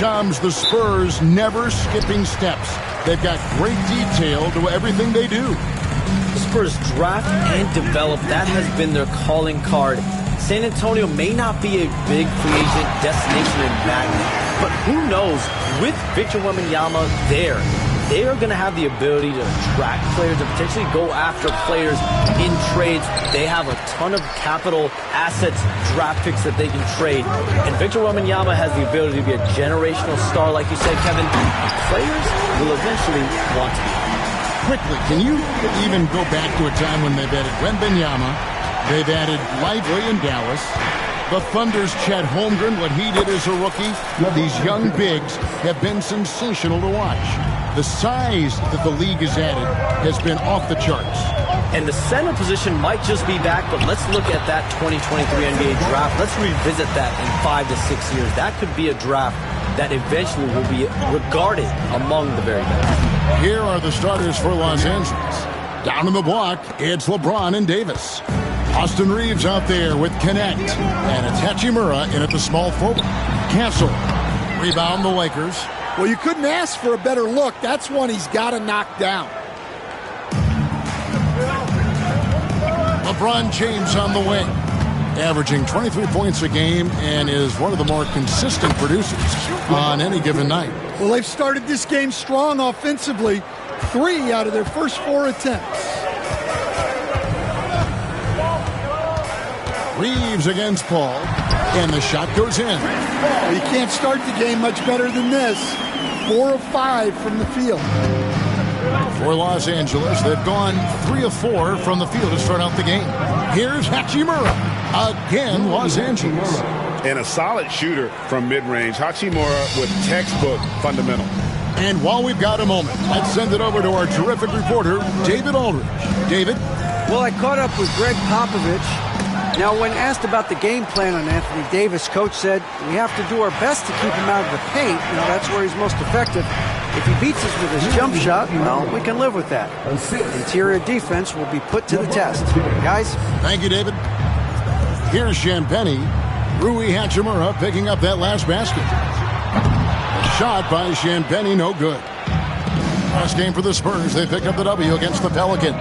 Shams, the Spurs never skipping steps. They've got great detail to everything they do. The Spurs draft and develop. That has been their calling card. San Antonio may not be a big free agent destination in magnet, but who knows? With Victor Wembanyama there, they are going to have the ability to attract players and potentially go after players in trades. They have a ton of capital assets, draft picks that they can trade. And Victor Wembanyama has the ability to be a generational star, like you said, Kevin. Players will eventually want to be. Quickly, can you even go back to a time when they've added Wembanyama, they've added Lively in Dallas, the Thunder's Chet Holmgren, what he did as a rookie? These young bigs have been sensational to watch. The size that the league has added has been off the charts. And the center position might just be back, but let's look at that 2023 NBA draft. Let's revisit that in 5 to 6 years. That could be a draft that eventually will be regarded among the very best. Here are the starters for Los Angeles. Down in the block, it's LeBron and Davis. Austin Reeves out there with Connect. And it's Hachimura in at the small forward. Castle. Rebound the Lakers. Well, you couldn't ask for a better look. That's one he's got to knock down. LeBron James on the wing, averaging 23 points a game and is one of the more consistent producers on any given night. Well, they've started this game strong offensively. 3 out of their first 4 attempts. Reeves against Paul, and the shot goes in. Well, you can't start the game much better than this. 4 of 5 from the field. For Los Angeles, they've gone 3 of 4 from the field to start out the game. Here's Hachimura. Again, Los Angeles. And a solid shooter from mid-range. Hachimura with textbook fundamental. And while we've got a moment, let's send it over to our terrific reporter, David Aldridge. David? Well, I caught up with Greg Popovich. Now, when asked about the game plan on Anthony Davis, Coach said, we have to do our best to keep him out of the paint. You know, that's where he's most effective. If he beats us with his jump shot, well, we can live with that. Interior defense will be put to the test. Guys? Thank you, David. Here's Champagny. Rui Hachimura picking up that last basket. A shot by Champagny, no good. Last game for the Spurs, they pick up the W against the Pelicans.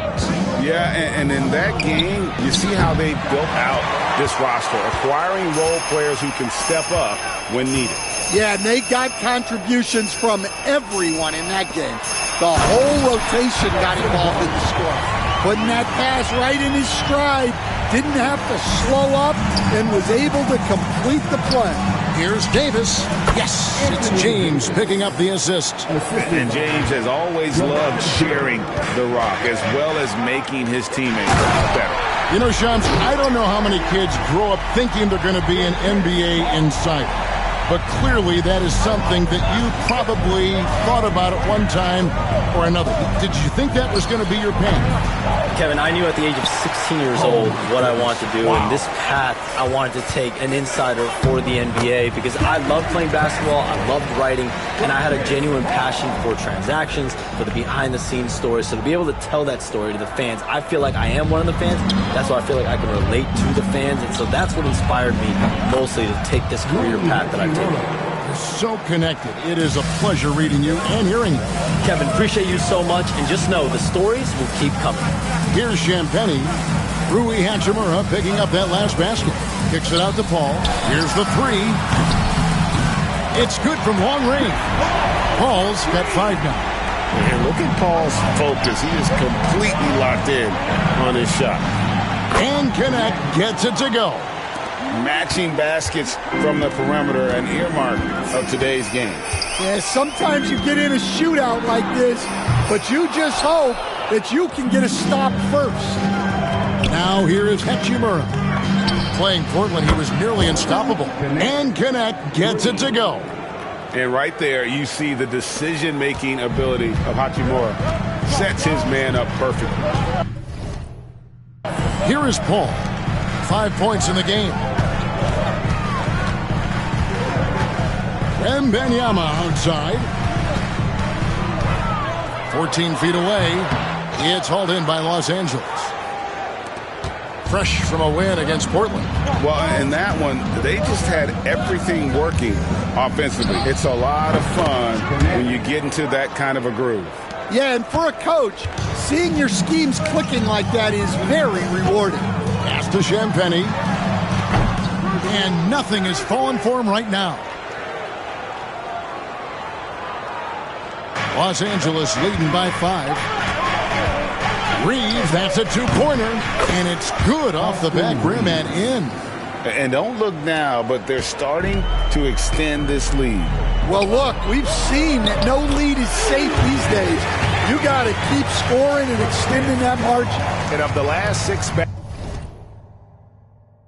Yeah, and in that game, you see how they built out this roster, acquiring role players who can step up when needed. Yeah, and they got contributions from everyone in that game. The whole rotation got involved in the score. Putting that pass right in his stride, didn't have to slow up, and was able to complete the play. Here's Davis. Yes, it's James picking up the assist. And James has always loved sharing the rock as well as making his teammates better. You know, Shams, I don't know how many kids grow up thinking they're going to be an NBA insider. But clearly that is something that you probably thought about at one time or another. Did you think that was going to be your path? Kevin, I knew at the age of 16 years old what I wanted to do, and this path I wanted to take an insider for the NBA because I loved playing basketball, I loved writing, and I had a genuine passion for transactions, for the behind-the-scenes stories. So to be able to tell that story to the fans, I feel like I am one of the fans. That's why I feel like I can relate to the fans, and so that's what inspired me mostly to take this career path that I've taken. You're so connected. It is a pleasure reading you and hearing you. Kevin, appreciate you so much, and just know the stories will keep coming. Here's Champagny. Rui Hachimura picking up that last basket. Kicks it out to Paul. Here's the 3. It's good from long range. Paul's got 5 now. And look at Paul's focus. He is completely locked in on his shot. And Connect gets it to go. Matching baskets from the perimeter, an earmark of today's game. Yeah, sometimes you get in a shootout like this, but you just hope that you can get a stop first. Now here is Hachimura. Playing Portland, he was nearly unstoppable. And Connect gets it to go. And right there, you see the decision-making ability of Hachimura. Sets his man up perfectly. Here is Paul. 5 points in the game. Wembanyama outside. 14 feet away. It's hauled in by Los Angeles. fresh from a win against Portland. Well, in that one, they just had everything working offensively. It's a lot of fun when you get into that kind of a groove. Yeah, and for a coach, seeing your schemes clicking like that is very rewarding. Pass to Champagny. And nothing is falling for him right now. Los Angeles leading by 5. Reeves, that's a two-pointer, and it's good off the back rim and in. And don't look now, but they're starting to extend this lead. Well, look, we've seen that no lead is safe these days. You got to keep scoring and extending that margin. And of the last 6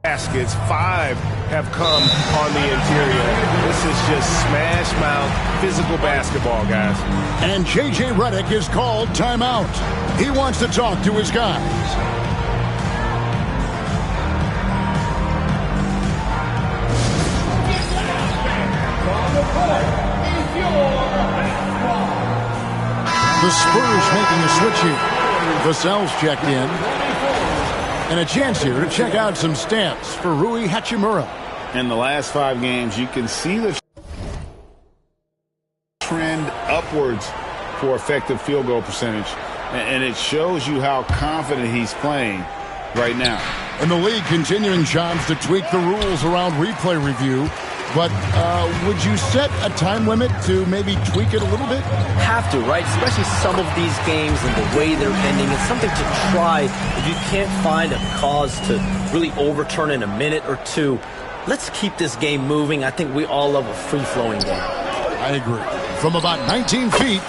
baskets, 5 have come on the interior. This is just smash mouth physical basketball, guys. And J.J. Redick is called timeout. He wants to talk to his guys. The Spurs making a switch here. Vassell's checked in. And a chance here to check out some stats for Rui Hachimura. In the last 5 games, you can see the trend upwards for effective field goal percentage. And it shows you how confident he's playing right now. And the league continuing, Shams, to tweak the rules around replay review. But would you set a time limit to maybe tweak it a little bit? Have to, right? Especially some of these games and the way they're ending. It's something to try if you can't find a cause to really overturn in a minute or two. Let's keep this game moving. I think we all love a free-flowing game. I agree. From about 19 feet,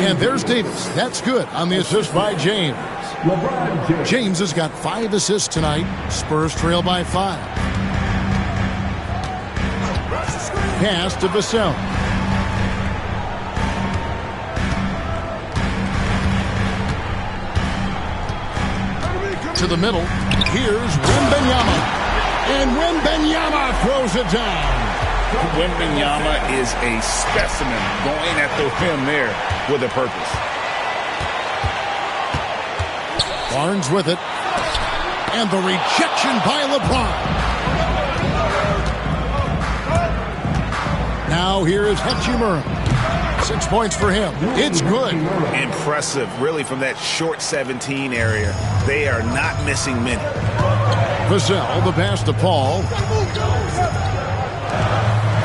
and there's Davis. That's good on the assist by James. James has got 5 assists tonight. Spurs trail by 5. Pass to Vassell. To the middle. Here's Wembanyama. And Wembanyama throws it down. Wembanyama is a specimen going at the rim there with a purpose. Barnes with it. And the rejection by LeBron. Now here is Hachimura. 6 points for him. It's good. Impressive, really, from that short 17 area. They are not missing many. Vassell, the pass to Paul.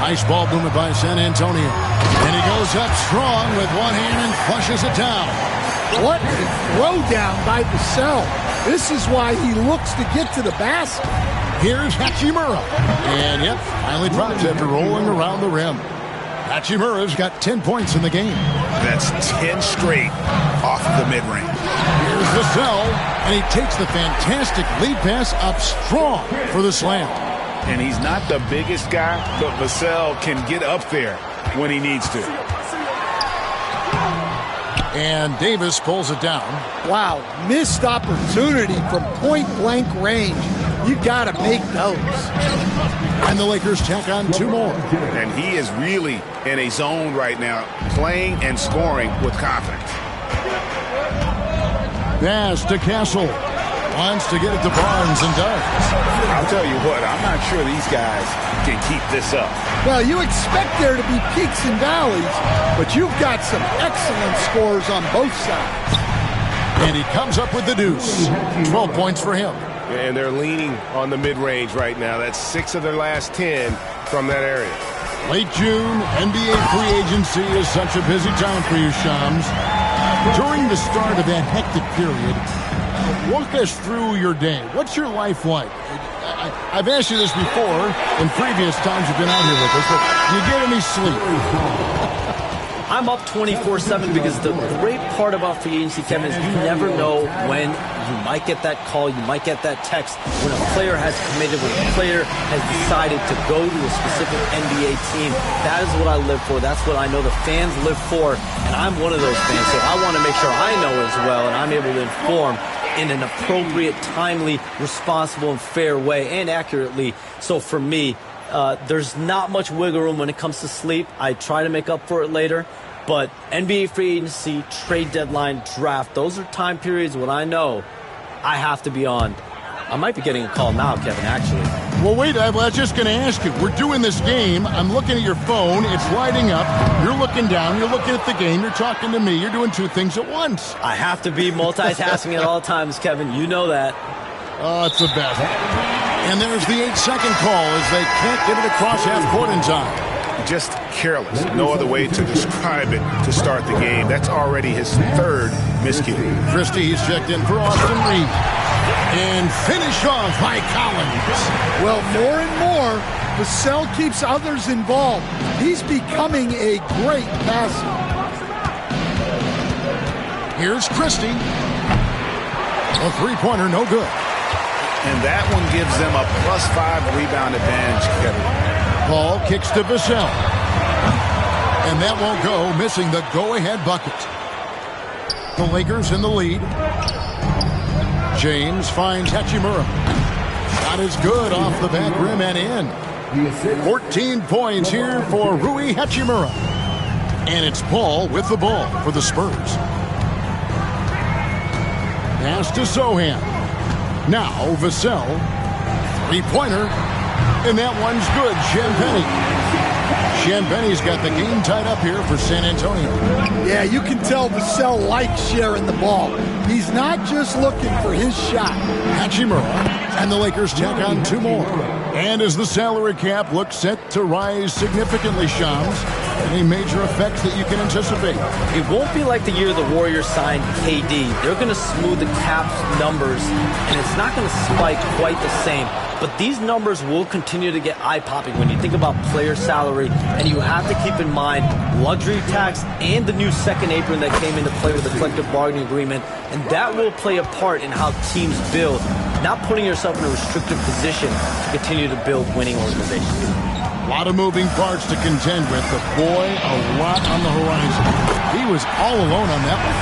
Nice ball movement by San Antonio. And he goes up strong with one hand and flushes it down. What a throwdown by Vassell. This is why he looks to get to the basket. Here's Hachimura. And yep, finally drops after rolling around the rim. Hachimura's got 10 points in the game. That's 10 straight off the mid-range. Here's Vassell, and he takes the fantastic lead pass up strong for the slam. And he's not the biggest guy, but Vassell can get up there when he needs to. And Davis pulls it down. Wow, missed opportunity from point-blank range. You got to make those. And the Lakers tack on 2 more. And he is really in a zone right now, playing and scoring with confidence. Pass to Castle. Wants to get it to Barnes and does. I'll tell you what, I'm not sure these guys can keep this up. Well, you expect there to be peaks and valleys, but you've got some excellent scores on both sides. And he comes up with the deuce. 12 points for him. And they're leaning on the mid-range right now. That's 6 of their last 10 from that area. Late June, NBA free agency is such a busy time for you, Shams. During the start of that hectic period, walk us through your day. What's your life like? I've asked you this before in previous times you've been out here with us, but do you get any sleep? I'm up 24/7 because the great part about free agency, Kevin, is you never know when you might get that call, you might get that text when a player has committed, when a player has decided to go to a specific NBA team. That is what I live for. That's what I know the fans live for, and I'm one of those fans, so I want to make sure I know as well, and I'm able to inform in an appropriate, timely, responsible, and fair way, and accurately. So for me, there's not much wiggle room when it comes to sleep. I try to make up for it later. But NBA free agency, trade deadline, draft, those are time periods when I know I have to be on I might be getting a call now, Kevin, actually. Well, wait, I was just going to ask you. We're doing this game. I'm looking at your phone. It's lighting up. You're looking down. You're looking at the game. You're talking to me. You're doing two things at once. I have to be multitasking at all times, Kevin. You know that. Oh, it's the best. And there's the 8-second call as they can't get it across half court in time. Just careless. No other way to describe it to start the game. That's already his third miscue. Christie, he's checked in for Austin Reed. And finish off by Collins. Well, more and more, Vassell keeps others involved. He's becoming a great passer. Here's Christie. A three-pointer, no good. And that one gives them a +5 rebound advantage, Kevin. Ball kicks to Vassell. And that won't go, missing the go-ahead bucket. The Lakers in the lead. James finds Hachimura. Shot is good off the back rim and in. 14 points here for Rui Hachimura. And it's Paul with the ball for the Spurs. Pass to Sohan. Now Vassell. Three-pointer. And that one's good. Champagne's got the game tied up here for San Antonio. Yeah, you can tell Vassell likes sharing the ball. He's not just looking for his shot. Hachimura, and the Lakers tack on two more. And as the salary cap looks set to rise significantly, Shams, any major effects that you can anticipate? It won't be like the year the Warriors signed KD. They're going to smooth the cap's numbers, and it's not going to spike quite the same. But these numbers will continue to get eye-popping when you think about player salary, and you have to keep in mind luxury tax and the new second apron that came into play with the collective bargaining agreement, and that will play a part in how teams build, not putting yourself in a restrictive position to continue to build winning organizations. A lot of moving parts to contend with, but boy, a lot on the horizon. He was all alone on that one.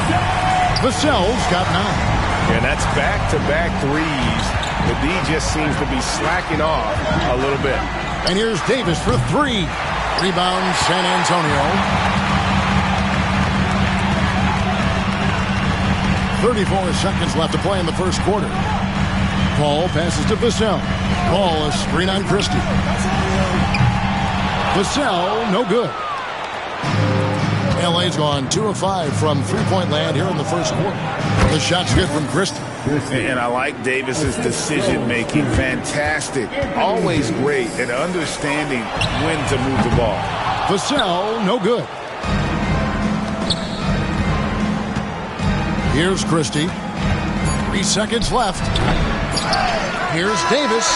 Vassell's got 9. And that's back-to-back threes. The D just seems to be slacking off a little bit. And here's Davis for 3. Rebound, San Antonio. 34 seconds left to play in the first quarter. Paul passes to Vassell. Paul, a screen on Christie. Vassell, no good. LA's gone 2 of 5 from three-point land here in the first quarter. The shot's good from Christie. And I like Davis's decision-making. Fantastic. Always great at understanding when to move the ball. Vassell, no good. Here's Christie. 3 seconds left. Here's Davis.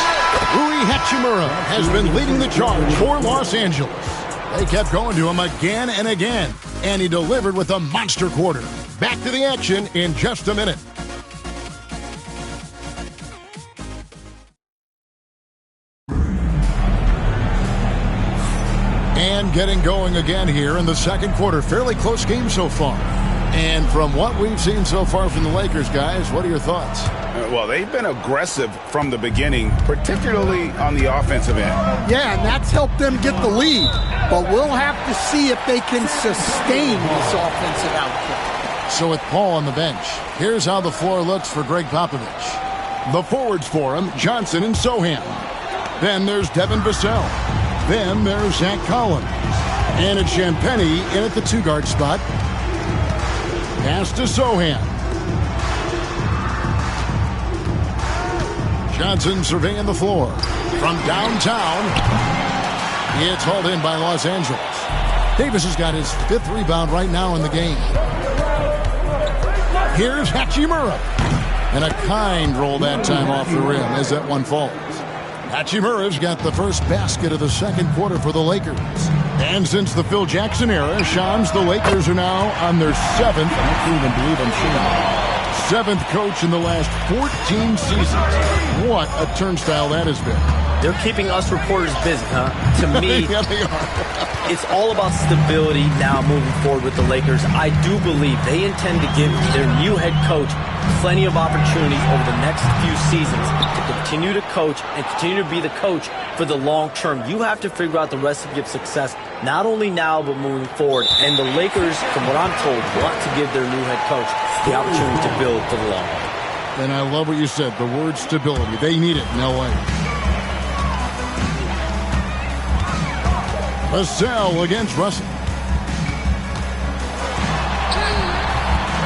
Rui Hachimura has been leading the charge for Los Angeles. They kept going to him again and again, and he delivered with a monster quarter. Back to the action in just a minute. And getting going again here in the second quarter. Fairly close game so far. And from what we've seen so far from the Lakers, guys, what are your thoughts? Well, they've been aggressive from the beginning, particularly on the offensive end. Yeah, and that's helped them get the lead. But we'll have to see if they can sustain this offensive output. So with Paul on the bench, here's how the floor looks for Greg Popovich. The forwards for him, Johnson and Sohan. Then there's Devin Vassell. Then there's Zach Collins. And it's Champagne in at the 2-guard spot. Pass to Sohan. Johnson surveying the floor. From downtown, it's hauled in by Los Angeles. Davis has got his 5th rebound right now in the game. Here's Hachimura. And a kind roll that time off the rim as that one falls. Hachimura's got the first basket of the second quarter for the Lakers. And since the Phil Jackson era, Shams, the Lakers are now on their 7th, I can't even believe I'm saying 7th coach in the last 14 seasons. What a turnstile that has been. They're keeping us reporters busy, huh? To me, Yeah, they are. it's all about stability now moving forward with the Lakers. I do believe they intend to give their new head coach plenty of opportunities over the next few seasons to continue to coach and continue to be the coach for the long term. You have to figure out the recipe of success, not only now but moving forward. And the Lakers, from what I'm told, want to give their new head coach the opportunity to build for the long run. And I love what you said, the word stability. They need it in L.A. Vassell against Russell.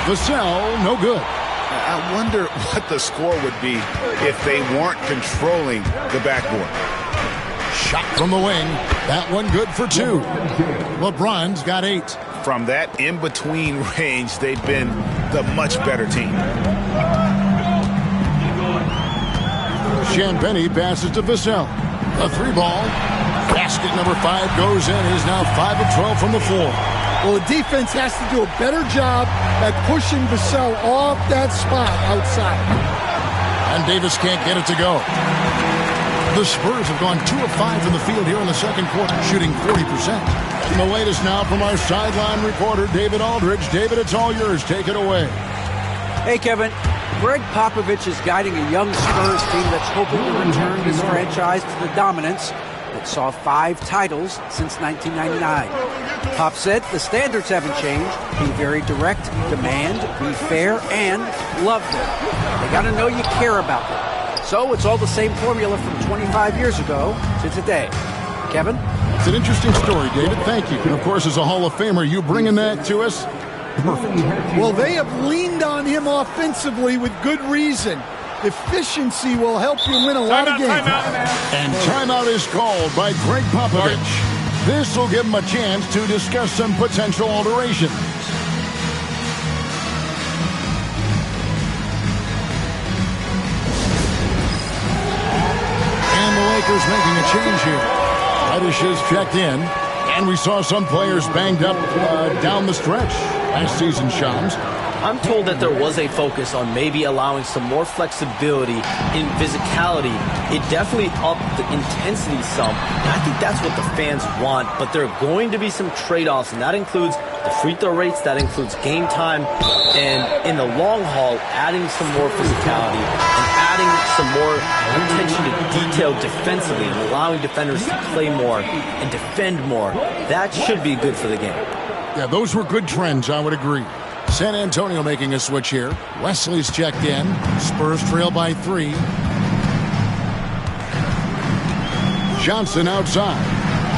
Vassell, no good. I wonder what the score would be if they weren't controlling the backboard. Shot from the wing. That one good for 2. LeBron's got 8. From that in-between range, they've been the much better team. Champagny passes to Vassell. A 3-ball. Basket number 5 goes in. He's now 5 of 12 from the floor. Well, the defense has to do a better job at pushing Vassell off that spot outside. And Davis can't get it to go. The Spurs have gone 2 of 5 from the field here in the second quarter, shooting 40%. And the latest now from our sideline reporter, David Aldridge. David, it's all yours. Take it away. Hey, Kevin. Greg Popovich is guiding a young Spurs team that's hoping to return this franchise to the dominance that saw 5 titles since 1999. Pop said the standards haven't changed. Be very direct, demand, be fair, and love them. They got to know you care about them. So it's all the same formula from 25 years ago to today. Kevin? It's an interesting story, David. Thank you. And, of course, as a Hall of Famer, you bringing that to us? Perfect. Well, they have leaned on him offensively with good reason. Efficiency will help you win a lot of games. And timeout is called by Greg Popovich. This will give him a chance to discuss some potential alterations. And the Lakers making a change here. Reddish is checked in. And we saw some players banged up down the stretch last season, Shams. I'm told that there was a focus on maybe allowing some more flexibility in physicality. It definitely upped the intensity some. And I think that's what the fans want. But there are going to be some trade-offs, and that includes the free throw rates, that includes game time, and in the long haul, adding some more physicality and adding some more attention to detail defensively and allowing defenders to play more and defend more. That should be good for the game. Yeah, those were good trends, I would agree. San Antonio making a switch here. Wesley's checked in. Spurs trail by 3. Johnson outside.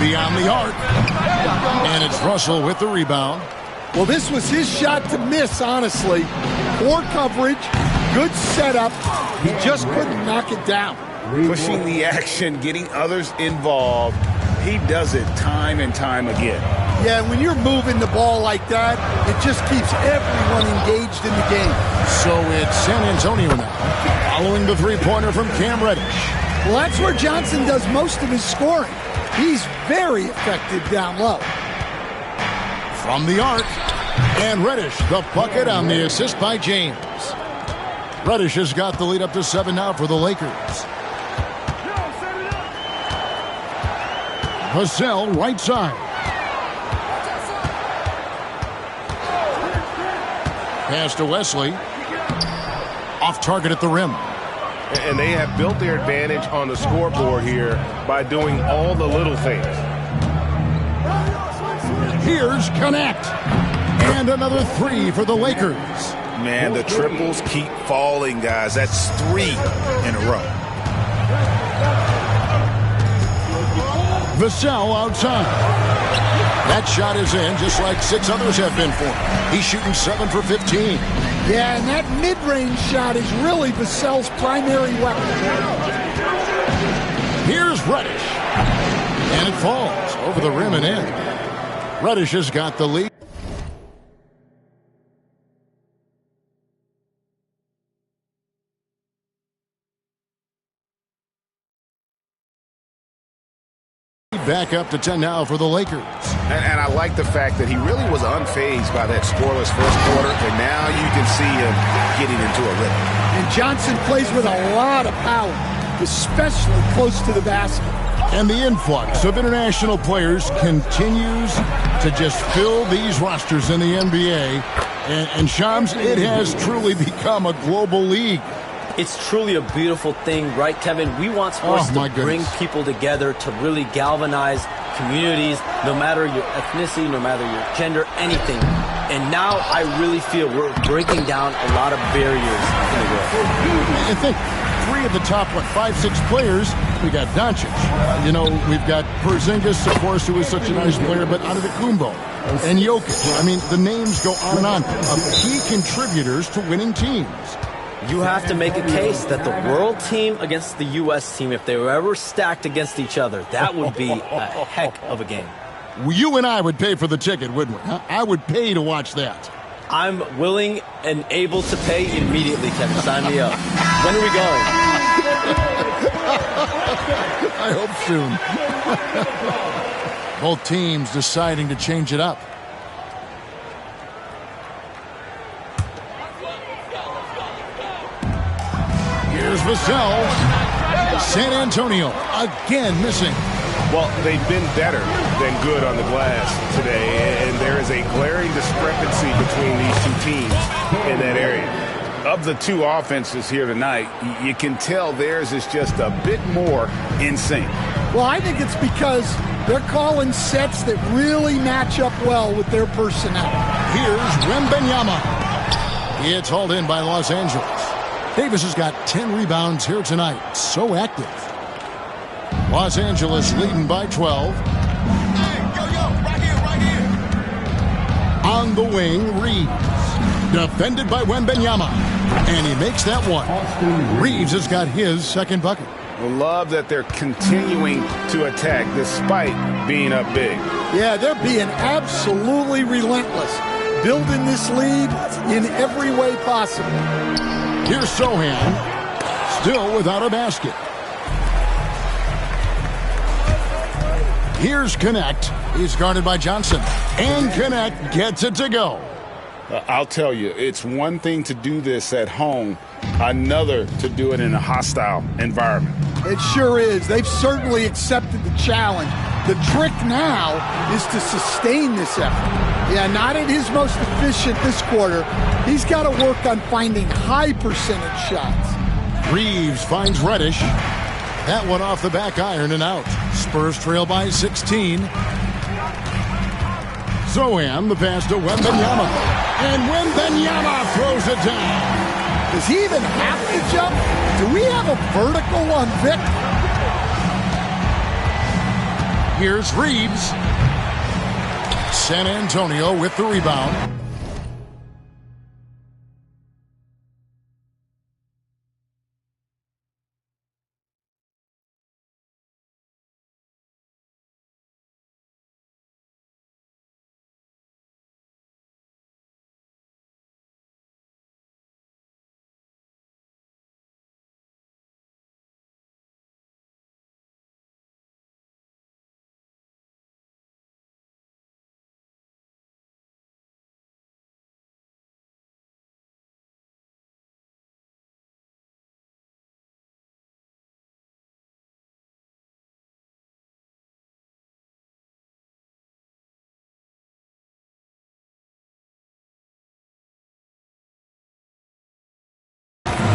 Beyond the arc. And it's Russell with the rebound. Well, this was his shot to miss, honestly. Poor coverage, good setup. He just couldn't knock it down. Pushing the action, getting others involved. He does it time and time again. Yeah, when you're moving the ball like that, it just keeps everyone engaged in the game. So it's San Antonio now, following the three-pointer from Cam Reddish. Well, that's where Johnson does most of his scoring. He's very effective down low. From the arc, and Reddish, the bucket on the assist by James. Reddish has got the lead up to 7 now for the Lakers. Vassell, right side. Pass to Wesley. Off target at the rim. And they have built their advantage on the scoreboard here by doing all the little things. Here's Connect. And another 3 for the Lakers. Man, the triples keep falling, guys. That's 3 in a row. Vassell outside. That shot is in, just like 6 others have been for him. He's shooting 7 for 15. Yeah, and that mid-range shot is really Vassell's primary weapon. Here's Reddish. And it falls over the rim and in. Reddish has got the lead. Back up to 10 now for the Lakers. And I like the fact that he really was unfazed by that scoreless first quarter, and now you can see him getting into a rhythm. And Johnson plays with a lot of power, especially close to the basket. And the influx of international players continues to just fill these rosters in the NBA. And Shams, it has truly become a global league. It's truly a beautiful thing, right, Kevin? We want sports to bring people together, to really galvanize communities, no matter your ethnicity, no matter your gender, anything. And now I really feel we're breaking down a lot of barriers in the world. I think 3 of the top, 5, 6 players, we got Doncic. We've got Porzingis, of course, who is such a nice player, but Antetokounmpo and Jokic. I mean, the names go on and on of key contributors to winning teams. You have to make a case that the world team against the U.S. team, if they were ever stacked against each other, that would be a heck of a game. You and I would pay for the ticket, wouldn't we? Huh? I would pay to watch that. I'm willing and able to pay immediately, Kevin. Sign me up. When are we going? I hope soon. Both teams deciding to change it up. Here's Vassell. San Antonio again missing. Well, they've been better than good on the glass today, and there is a glaring discrepancy between these two teams in that area. Of the 2 offenses here tonight, you can tell theirs is just a bit more in sync. Well, I think it's because they're calling sets that really match up well with their personnel. Here's Wembanyama. It's hauled in by Los Angeles. Davis has got 10 rebounds here tonight. So active. Los Angeles leading by 12. Right here. On the wing, Reeves. Defended by Wembanyama. And he makes that one. Reeves has got his second bucket. Love that they're continuing to attack despite being up big. Yeah, they're being absolutely relentless. Building this lead in every way possible. Here's Sohan. Still without a basket. Here's Connect. He's guarded by Johnson. And Connect gets it to go. I'll tell you, it's one thing to do this at home, another to do it in a hostile environment. It sure is. They've certainly accepted the challenge. The trick now is to sustain this effort. Yeah, not at his most efficient this quarter. He's got to work on finding high percentage shots. Reeves finds Reddish. That one off the back iron and out. Spurs trail by 16. Sohan, the pass to Wembanyama. And Wembanyama throws it down. Does he even have to jump? Do we have a vertical on Vic? Here's Reeves. San Antonio with the rebound.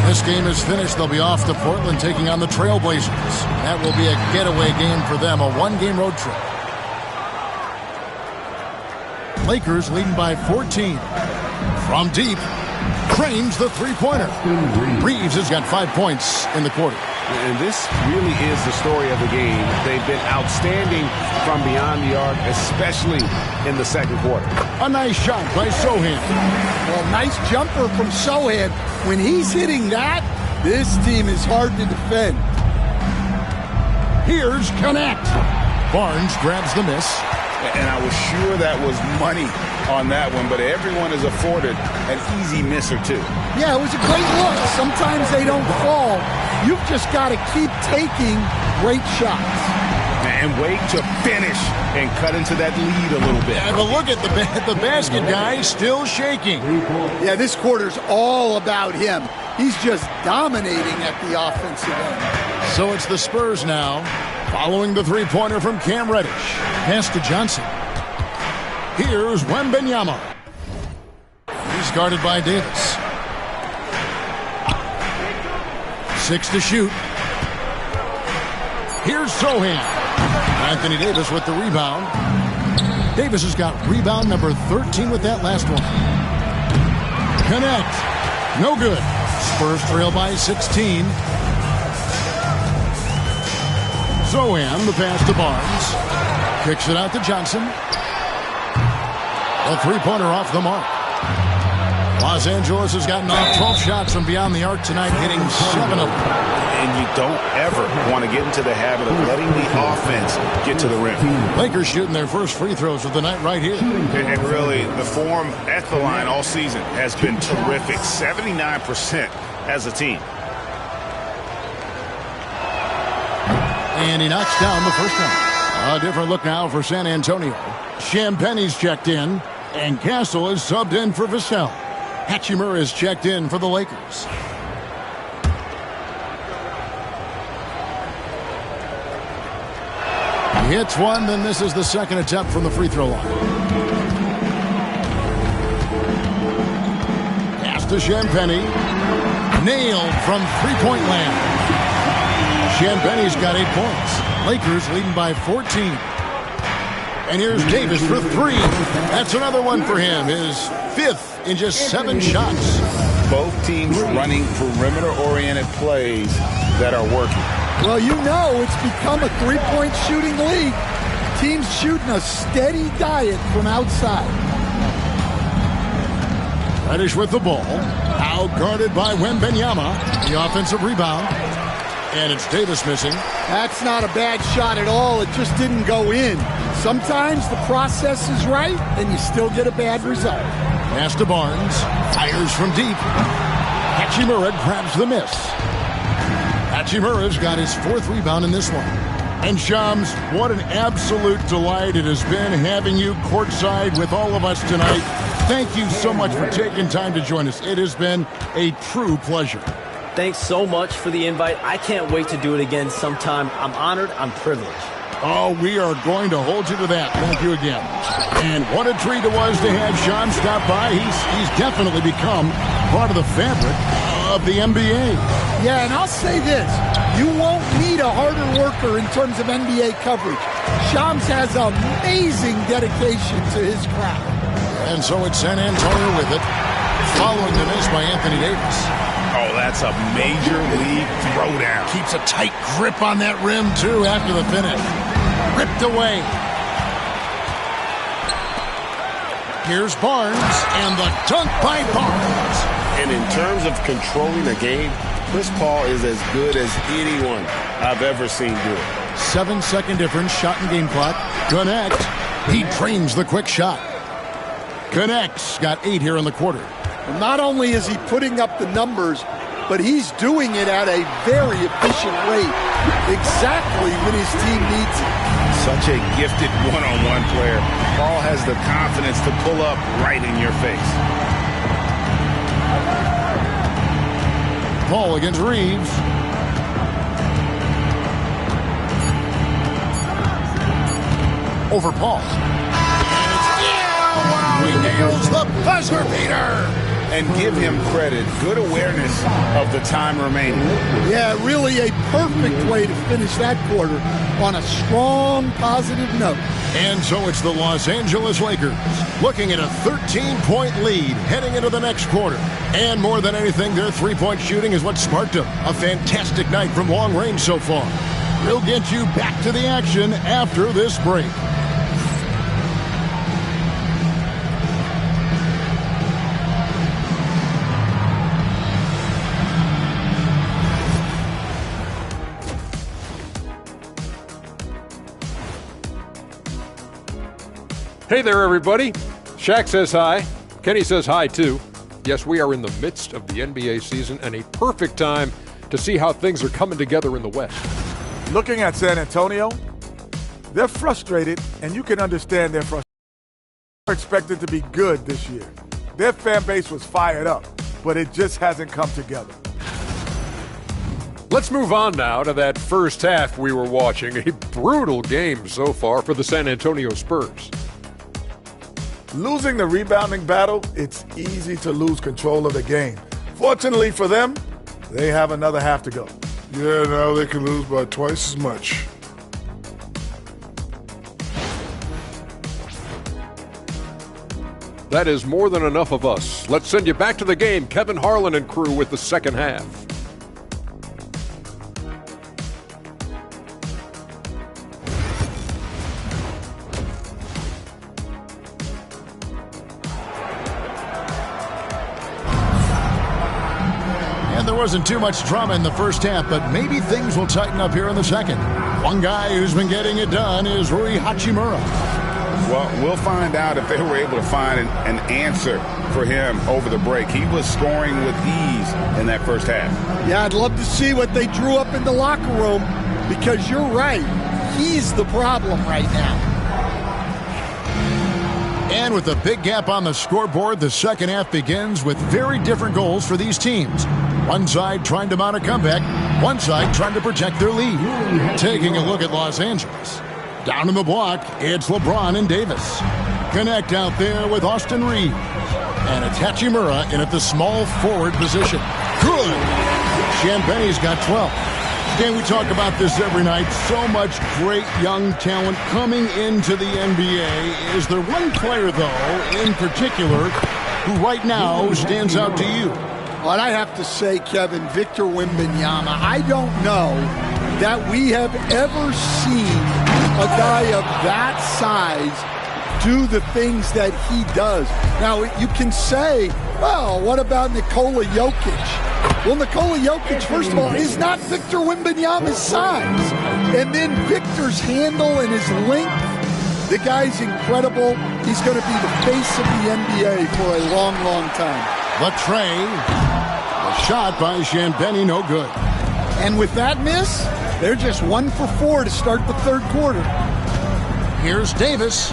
This game is finished. They'll be off to Portland taking on the Trailblazers. That will be a getaway game for them, a 1-game road trip. Lakers leading by 14. From deep, Cranes the three-pointer. Reeves has got 5 points in the quarter. And this really is the story of the game. They've been outstanding from beyond the arc, especially in the second quarter. A nice shot by Sohan. Well, nice jumper from Sohan. When he's hitting that, this team is hard to defend. Here's Connect. Barnes grabs the miss. And I was sure that was money on that one, but everyone is afforded an easy miss or two. Yeah, it was a great look. Sometimes they don't fall. You've just got to keep taking great shots. And wait to finish and cut into that lead a little bit. Yeah, but look at the basket guy still shaking. Yeah, this quarter's all about him. He's just dominating at the offensive end. So it's the Spurs now, following the three-pointer from Cam Reddish. Pass to Johnson. Here's Wembanyama. He's guarded by Davis. 6 to shoot. Here's Sohan. Anthony Davis with the rebound. Davis has got rebound number 13 with that last one. Connect. No good. Spurs trail by 16. Zohan, the pass to Barnes. Kicks it out to Johnson. A three-pointer off the mark. Los Angeles has gotten off 12 shots from beyond the arc tonight, hitting 7 of them. And you don't ever want to get into the habit of letting the offense get to the rim. Lakers shooting their first free throws of the night right here. And really, the form at the line all season has been terrific. 79% as a team. And he knocks down the first one. A different look now for San Antonio. Champagne's checked in, and Castle is subbed in for Vassell. Hachimura is checked in for the Lakers. He hits one, then this is the second attempt from the free throw line. Pass to Champagne. Nailed from three-point land. Champagne's got 8 points. Lakers leading by 14. And here's Davis for 3. That's another one for him. His 5th in just 7 shots. Both teams running perimeter-oriented plays that are working. Well, you know it's become a three-point shooting league. Teams shooting a steady diet from outside. Reddish with the ball. Out guarded by Wembanyama. The offensive rebound. And it's Davis missing. That's not a bad shot at all. It just didn't go in. Sometimes the process is right, and you still get a bad result. Pass to Barnes. Fires from deep. Hachimura grabs the miss. Hachimura's got his 4th rebound in this one. And Shams, what an absolute delight it has been having you courtside with all of us tonight. Thank you so much for taking time to join us. It has been a true pleasure. Thanks so much for the invite. I can't wait to do it again sometime. I'm honored. I'm privileged. Oh, we are going to hold you to that. Thank you again. And what a treat it was to have Sean stop by. He's definitely become part of the fabric of the NBA. Yeah, and I'll say this. You won't need a harder worker in terms of NBA coverage. Shams has amazing dedication to his craft. And so it's San Antonio with it, following the miss by Anthony Davis. Oh, that's a major league throwdown. Keeps a tight grip on that rim, too, after the finish. Ripped away. Here's Barnes, and the dunk by Barnes. And in terms of controlling the game, Chris Paul is as good as anyone I've ever seen do it. 7-second difference, shot and game clock. Connect. He trains the quick shot. Connects. Got 8 here in the quarter. And not only is he putting up the numbers, but he's doing it at a very efficient rate, exactly when his team needs it. Such a gifted one-on-one player. Paul has the confidence to pull up right in your face. Paul against Reeves. Over Paul. He nails the buzzer beater. And give him credit. Good awareness of the time remaining. Yeah, really a perfect way to finish that quarter on a strong, positive note. And so it's the Los Angeles Lakers looking at a 13-point lead heading into the next quarter. And more than anything, their three-point shooting is what sparked them. A fantastic night from long range so far. We'll get you back to the action after this break. Hey there, everybody. Shaq says hi. Kenny says hi, too. Yes, we are in the midst of the NBA season and a perfect time to see how things are coming together in the West. Looking at San Antonio, they're frustrated, and you can understand their frustration. They're expected to be good this year. Their fan base was fired up, but it just hasn't come together. Let's move on now to that first half we were watching. A brutal game so far for the San Antonio Spurs. Losing the rebounding battle, it's easy to lose control of the game. Fortunately for them, they have another half to go. Yeah, now they can lose by twice as much. That is more than enough of us. Let's send you back to the game. Kevin Harlan and crew with the second half. And there wasn't too much drama in the first half, but maybe things will tighten up here in the second. One guy who's been getting it done is Rui Hachimura. Well, we'll find out if they were able to find an answer for him over the break. He was scoring with ease in that first half. Yeah, I'd love to see what they drew up in the locker room, because you're right. He's the problem right now. And with a big gap on the scoreboard, the second half begins with very different goals for these teams. One side trying to mount a comeback, one side trying to protect their lead. Taking a look at Los Angeles. Down in the block, it's LeBron and Davis. Connect out there with Austin Reeves. And it's Hachimura in at the small forward position. Good! Ciambeni's got 12. Again, we talk about this every night. So much great young talent coming into the NBA. Is there one player, though, in particular, who right now stands out to you? Well, I have to say, Kevin, Victor Wembanyama. I don't know that we have ever seen a guy of that size do the things that he does. Now, you can say, well, what about Nikola Jokic? Well, Nikola Jokic, first of all, is not Victor Wembanyama's size. And then Victor's handle and his length, the guy's incredible. He's going to be the face of the NBA for a long, long time. Latrey, a shot by Ciambeni, no good. And with that miss, they're just 1 for 4 to start the third quarter. Here's Davis.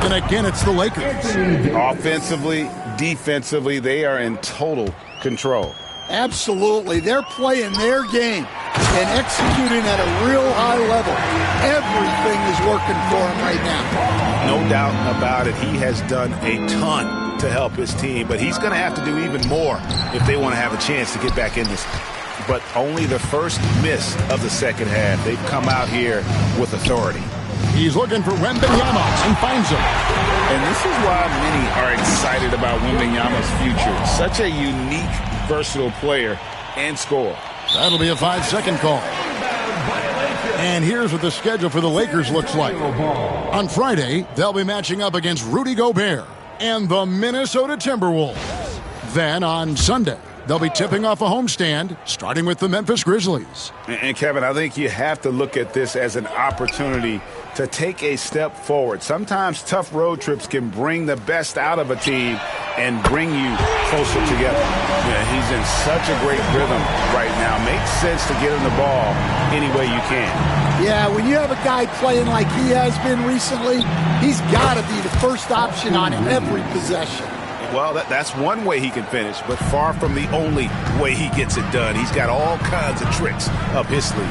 And again, it's the Lakers. Offensively, defensively, they are in total control. Absolutely. They're playing their game and executing at a real high level. Everything is working for him right now. No doubt about it. He has done a ton to help his team, but he's going to have to do even more if they want to have a chance to get back in this. But only the first miss of the second half. They've come out here with authority. He's looking for Wembanyama and finds him. And this is why many are excited about Wembanyama's future. Such a unique, versatile player and scorer. That'll be a 5-second call. And here's what the schedule for the Lakers looks like. On Friday, they'll be matching up against Rudy Gobert and the Minnesota Timberwolves. Then on Sunday, they'll be tipping off a homestand, starting with the Memphis Grizzlies. And Kevin, I think you have to look at this as an opportunity to take a step forward. Sometimes tough road trips can bring the best out of a team and bring you closer together. Yeah, he's in such a great rhythm right now. Makes sense to get him the ball any way you can. Yeah, when you have a guy playing like he has been recently, he's got to be the first option on every possession. Well, that's one way he can finish, but far from the only way he gets it done. He's got all kinds of tricks up his sleeve.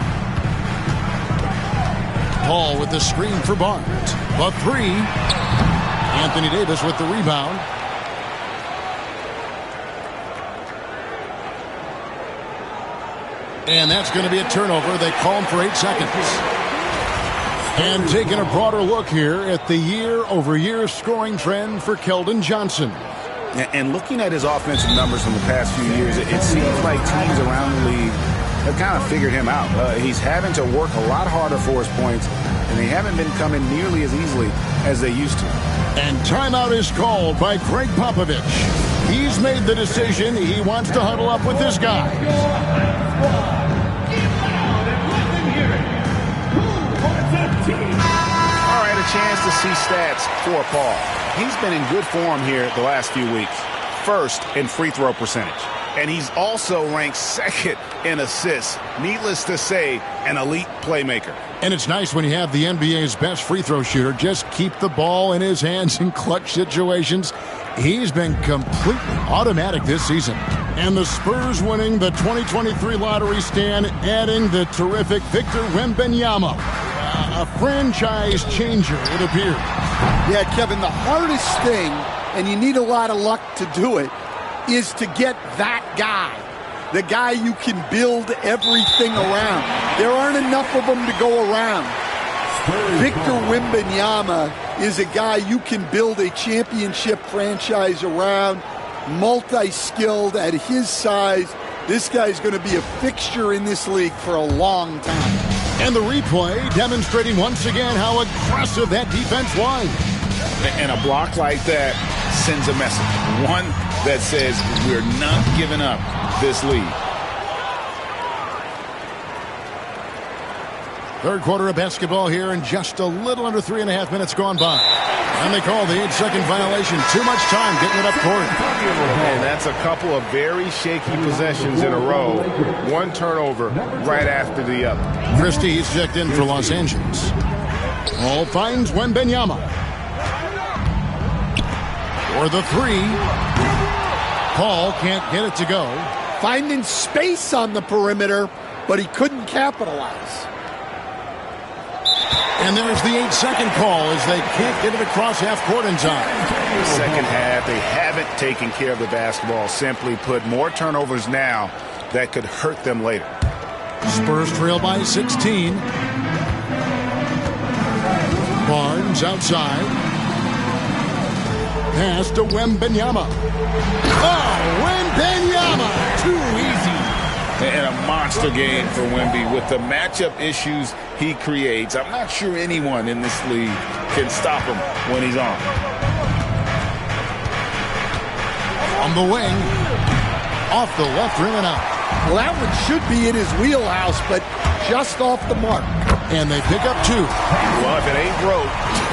Paul with the screen for Barnes. The three. Anthony Davis with the rebound. And that's going to be a turnover. They call him for 8 seconds. And taking a broader look here at the year-over-year scoring trend for Keldon Johnson. And looking at his offensive numbers from the past few years, it seems like teams around the league have kind of figured him out. He's having to work a lot harder for his points, and they haven't been coming nearly as easily as they used to. And timeout is called by Greg Popovich. He's made the decision. He wants to huddle up with his guys. All right, a chance to see stats for Paul. He's been in good form here the last few weeks. First in free throw percentage. And he's also ranked second in assists. Needless to say, an elite playmaker. And it's nice when you have the NBA's best free throw shooter just keep the ball in his hands in clutch situations. He's been completely automatic this season. And the Spurs winning the 2023 lottery stand, adding the terrific Victor Wembanyama. A franchise changer, it appears. Yeah, Kevin, the hardest thing, and you need a lot of luck to do it, is to get that guy. The guy you can build everything around. There aren't enough of them to go around. Victor Wembanyama is a guy you can build a championship franchise around, multi-skilled at his size. This guy's going to be a fixture in this league for a long time. And the replay demonstrating once again how aggressive that defense was. And a block like that sends a message. One that says we're not giving up this lead. Third quarter of basketball here, and just a little under 3.5 minutes gone by. And they call the 8-second violation. Too much time getting it up court. And that's a couple of very shaky possessions in a row. One turnover right after the other. Christie, he's checked in for Los Angeles. All finds Wembanyama. For the three. Paul can't get it to go. Finding space on the perimeter, but he couldn't capitalize. And there's the 8-second call as they can't get it across half court in time. The second half, they haven't taken care of the basketball. Simply put, more turnovers now that could hurt them later. Spurs trail by 16. Barnes outside. Pass to Wembanyama. Oh, Wembanyama! Too easy. And a monster game for Wemby with the matchup issues he creates. I'm not sure anyone in this league can stop him when he's on. On the wing. Off the left rim and out. Well, that one should be in his wheelhouse, but just off the mark. And they pick up two. Well, if it ain't broke,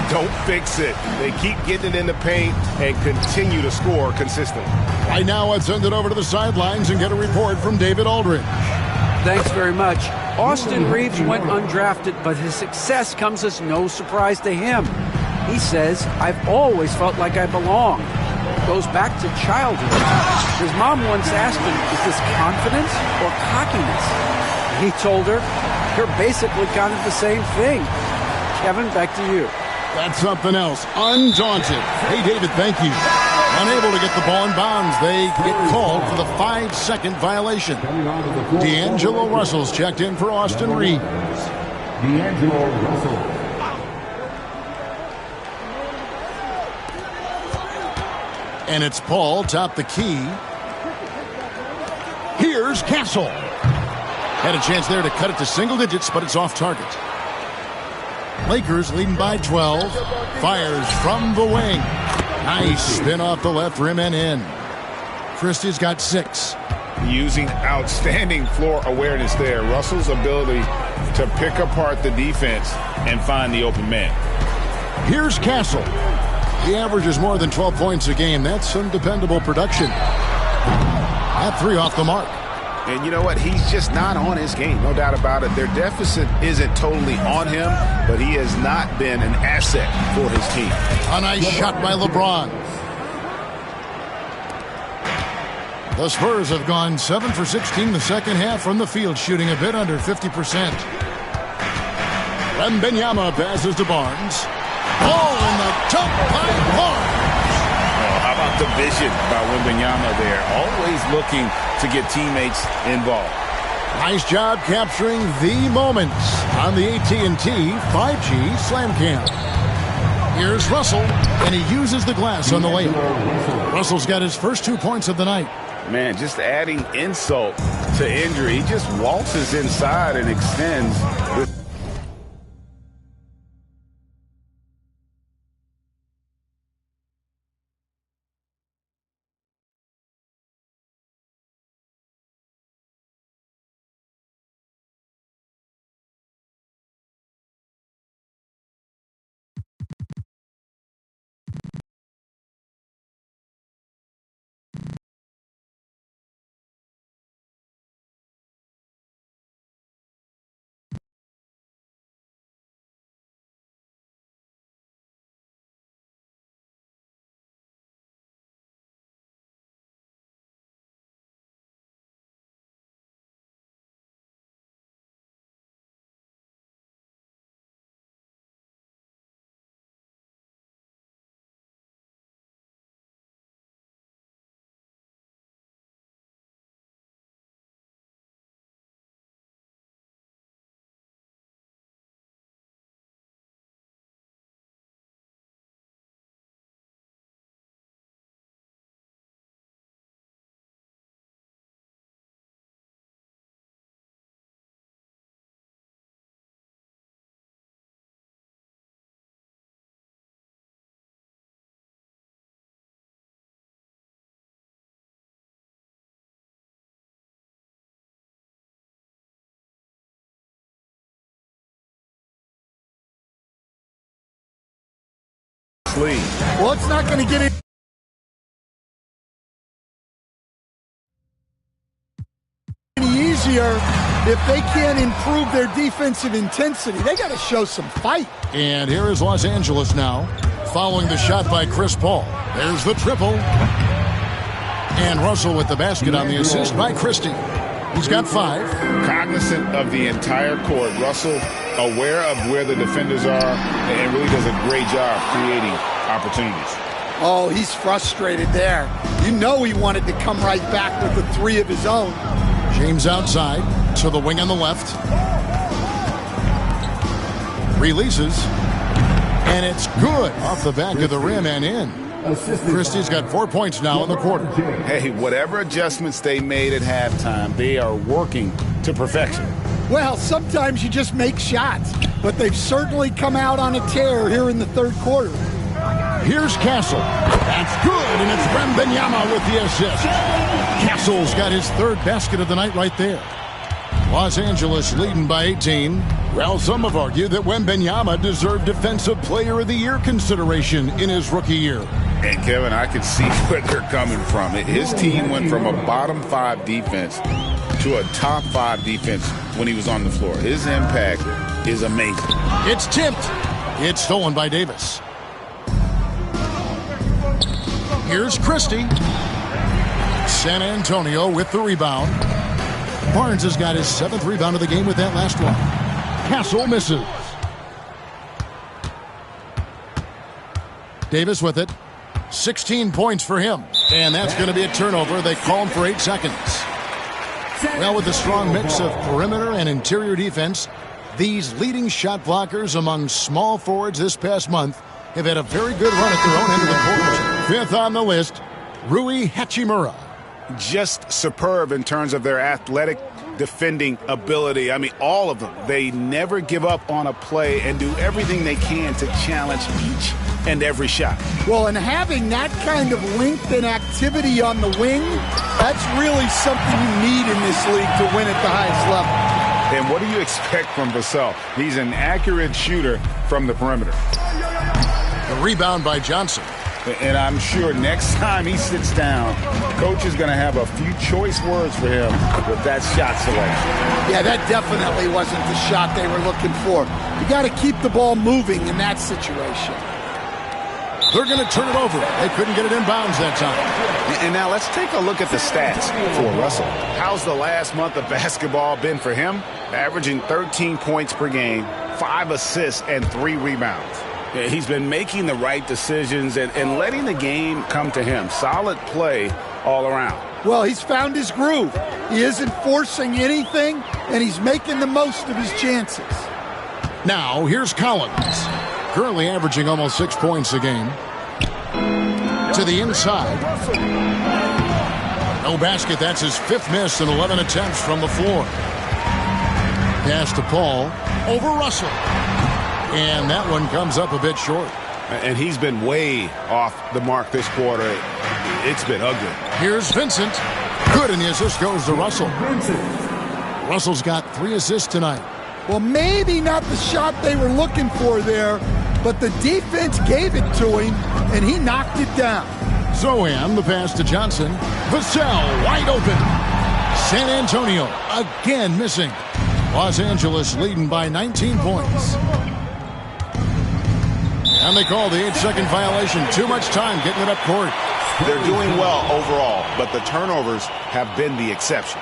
don't fix it. They keep getting it in the paint and continue to score consistently. Right now, let's send it over to the sidelines and get a report from David Aldridge. Thanks very much. Austin Reeves went undrafted, but his success comes as no surprise to him. He says, "I've always felt like I belong." Goes back to childhood. His mom once asked him, "Is this confidence or cockiness?" He told her, "You're basically kind of the same thing." Kevin, back to you. That's something else. Undaunted. Hey, David, thank you. Unable to get the ball in bounds. They get called for the 5-second violation. D'Angelo Russell's checked in for Austin Reeves. D'Angelo Russell. And it's Paul top the key. Here's Castle. Had a chance there to cut it to single digits, but it's off target. Lakers leading by 12. Fires from the wing. Nice spin off the left rim and in. Christie's got 6. Using outstanding floor awareness there. Russell's ability to pick apart the defense and find the open man. Here's Castle. He averages more than 12 points a game. That's some dependable production. That 3 off the mark. And you know what? He's just not on his game. No doubt about it. Their deficit isn't totally on him, but he has not been an asset for his team. A nice shot by LeBron. The Spurs have gone 7 for 16 the second half from the field, shooting a bit under 50%. Wembanyama passes to Barnes. Ball in the top by Barnes. Oh, how about the vision by Wembanyama there? Always looking to get teammates involved. Nice job capturing the moments on the AT&T 5G Slam Cam. Here's Russell, and he uses the glass on the layup. Russell's got his first 2 points of the night. Man, just adding insult to injury. He just waltzes inside and extends with lead. Well, it's not going to get any easier if they can't improve their defensive intensity. They got to show some fight. And here is Los Angeles now, following the shot by Chris Paul. There's the triple. And Russell with the basket on the assist by Christie. He's got 5. Cognizant of the entire court. Russell aware of where the defenders are and really does a great job creating opportunities. Oh, he's frustrated there. You know he wanted to come right back with the 3 of his own. James outside to the wing on the left. Releases. And it's good off the back of the rim and in. Christie's got 4 points now in the quarter. Hey, whatever adjustments they made at halftime, they are working to perfection. Well, sometimes you just make shots, but they've certainly come out on a tear here in the third quarter. Here's Castle. That's good, and it's Wembanyama with the assist. Castle's got his 3rd basket of the night right there. Los Angeles leading by 18. Well, some have argued that Wembanyama deserved Defensive Player of the Year consideration in his rookie year. And, Kevin, I can see where they're coming from. His team went from a bottom 5 defense to a top 5 defense when he was on the floor. His impact is amazing. It's tipped. It's stolen by Davis. Here's Christie. San Antonio with the rebound. Barnes has got his 7th rebound of the game with that last one. Castle misses. Davis with it. 16 points for him. And that's going to be a turnover. They call him for 8 seconds. Well, with a strong mix of perimeter and interior defense, these leading shot blockers among small forwards this past month have had a very good run at their own end of the court. 5th on the list, Rui Hachimura. Just superb in terms of their athletic defending ability. I mean, all of them. They never give up on a play and do everything they can to challenge each and every shot. Well, and having that kind of length and activity on the wing, that's really something you need in this league to win at the highest level. And what do you expect from Vassell? He's an accurate shooter from the perimeter. The rebound by Johnson. And I'm sure next time he sits down, coach is going to have a few choice words for him with that shot selection. Yeah, that definitely wasn't the shot they were looking for. You got to keep the ball moving in that situation. They're going to turn it over. They couldn't get it in bounds that time. And now let's take a look at the stats for Russell. How's the last month of basketball been for him? Averaging 13 points per game, 5 assists, and 3 rebounds. He's been making the right decisions and letting the game come to him. Solid play all around. Well, he's found his groove. He isn't forcing anything, and he's making the most of his chances. Now, here's Collins. Currently averaging almost 6 points a game. To the inside. No basket. That's his 5th miss in 11 attempts from the floor. Pass to Paul. Over Russell. And that one comes up a bit short. And he's been way off the mark this quarter. It's been ugly. Here's Vincent. Good, and the assist goes to Russell. Russell's got 3 assists tonight. Well, maybe not the shot they were looking for there, but the defense gave it to him, and he knocked it down. Zohan, the pass to Johnson. Vassell, wide open. San Antonio, again missing. Los Angeles leading by 19 points. And they call the 8-second violation. Too much time getting it up court. They're doing well overall, but the turnovers have been the exception.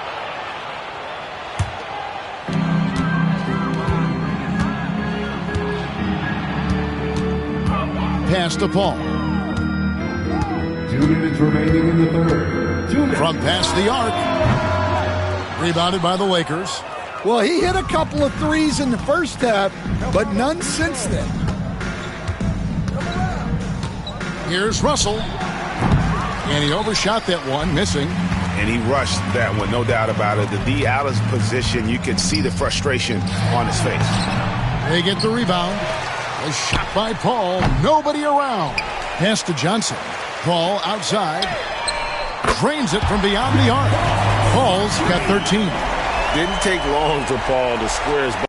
Pass to Paul. 2 minutes remaining in the third. From past the arc. Rebounded by the Lakers. Well, he hit a couple of threes in the first half, but none since then. Here's Russell. And he overshot that one, missing. And he rushed that one, no doubt about it. The D out of position, you could see the frustration on his face. They get the rebound. A shot by Paul. Nobody around. Pass to Johnson. Paul outside. Drains it from beyond the arc. Paul's got 13. Didn't take long for Paul to square his ball.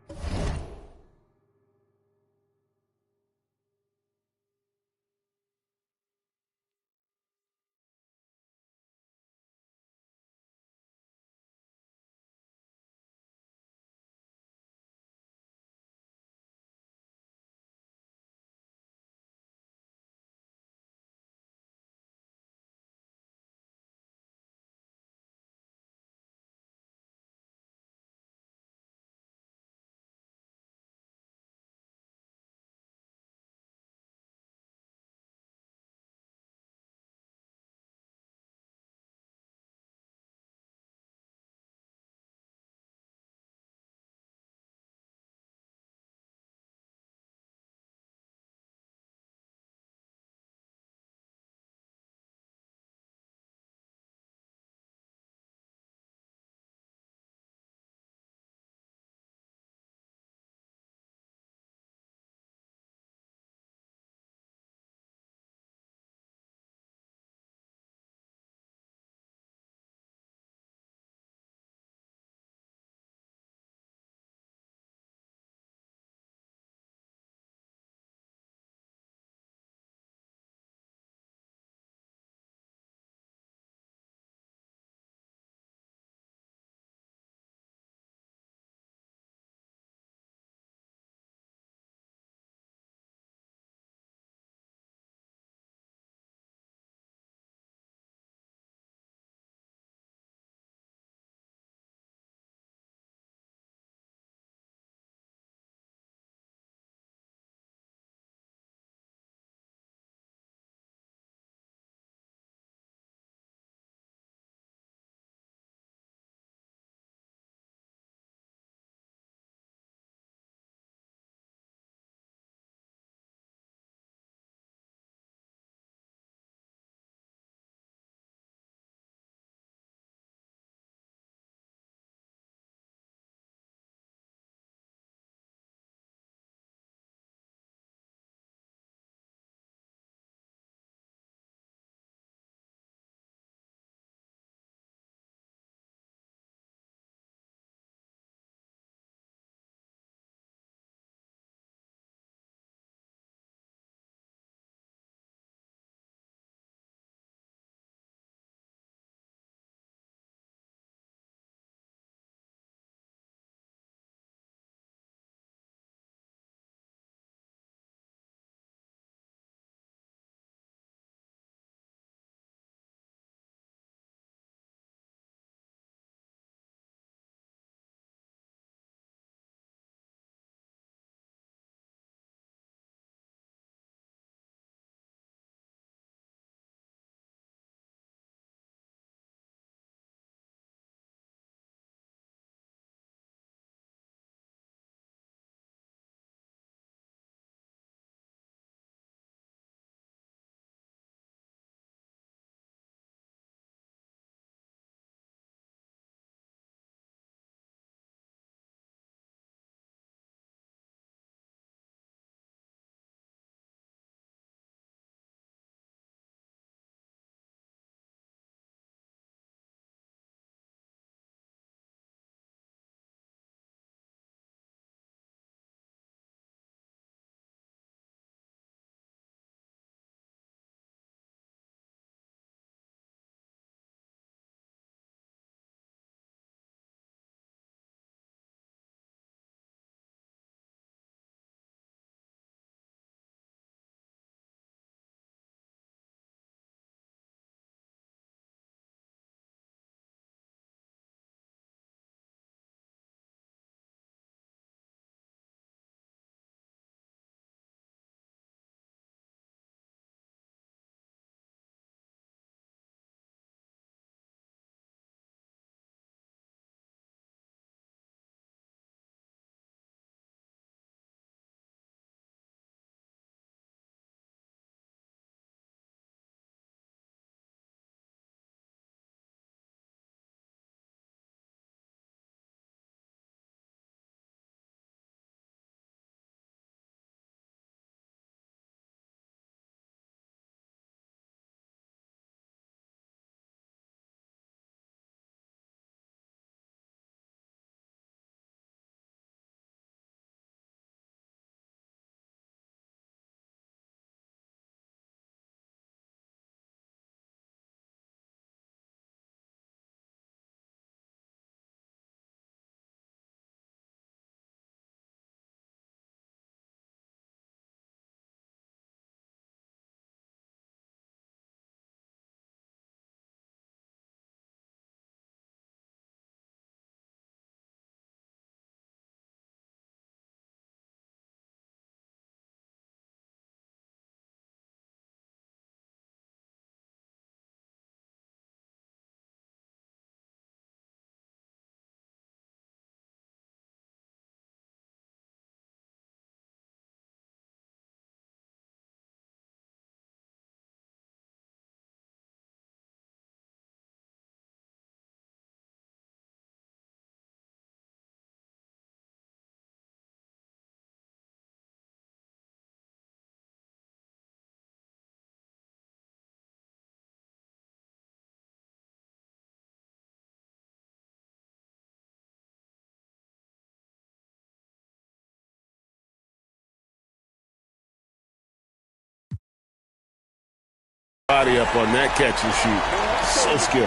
Body up on that catch and shoot. So skilled.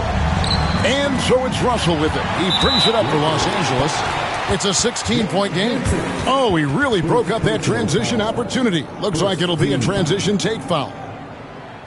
And so it's Russell with it. He brings it up for Los Angeles. It's a 16-point game. Oh, he really broke up that transition opportunity. Looks like it'll be a transition take foul.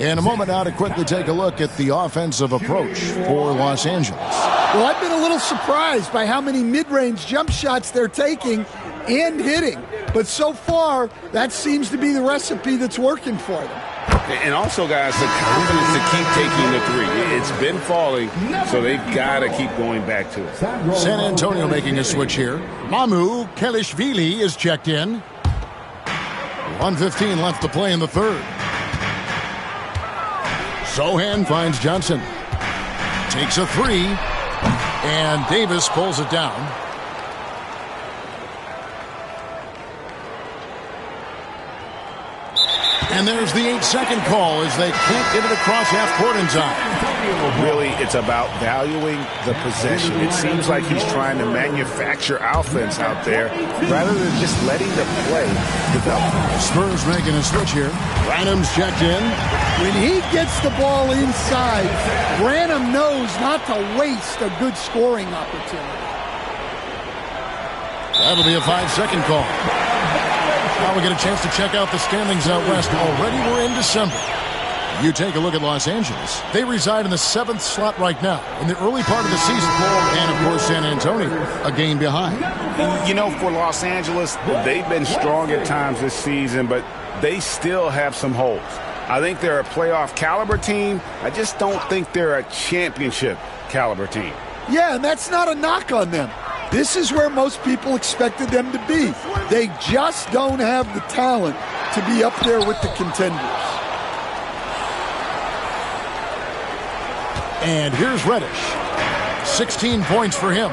In a moment now to quickly take a look at the offensive approach for Los Angeles. Well, I've been a little surprised by how many mid-range jump shots they're taking and hitting. But so far, that seems to be the recipe that's working for them. And also, guys, the confidence to keep taking the three. It's been falling, so they've got to keep going back to it. San Antonio making a switch here. Mamu Kelishvili is checked in. 1:15 left to play in the third. Sohan finds Johnson. Takes a three. And Davis pulls it down. And there's the 8-second call as they can't get it across half court in time. Really, it's about valuing the possession. It seems like he's trying to manufacture offense out there rather than just letting the play develop. Spurs making a switch here. Branham's checked in. When he gets the ball inside, Branham knows not to waste a good scoring opportunity. That'll be a 5-second call. Now we get a chance to check out the standings out west. Already we're in December. You take a look at Los Angeles. They reside in the 7th slot right now in the early part of the season. And, of course, San Antonio, a game behind. You know, for Los Angeles, they've been strong at times this season, but they still have some holes. I think they're a playoff caliber team. I just don't think they're a championship caliber team. Yeah, and that's not a knock on them. This is where most people expected them to be. They just don't have the talent to be up there with the contenders. And here's Reddish. 16 points for him.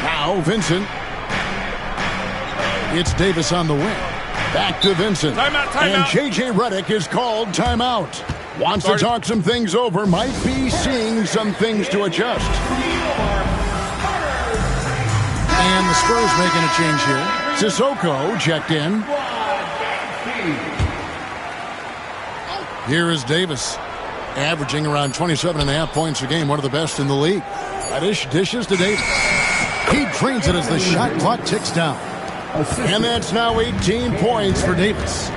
Now Vincent. It's Davis on the wing. Back to Vincent. Timeout. And J.J. Redick is called timeout. Wants to talk some things over. Might be seeing some things to adjust. And the Spurs making a change here. Sissoko checked in. Here is Davis, averaging around 27.5 points a game, one of the best in the league. Reddish dishes to Davis. He drains it as the shot clock ticks down. And that's now 18 points for Davis.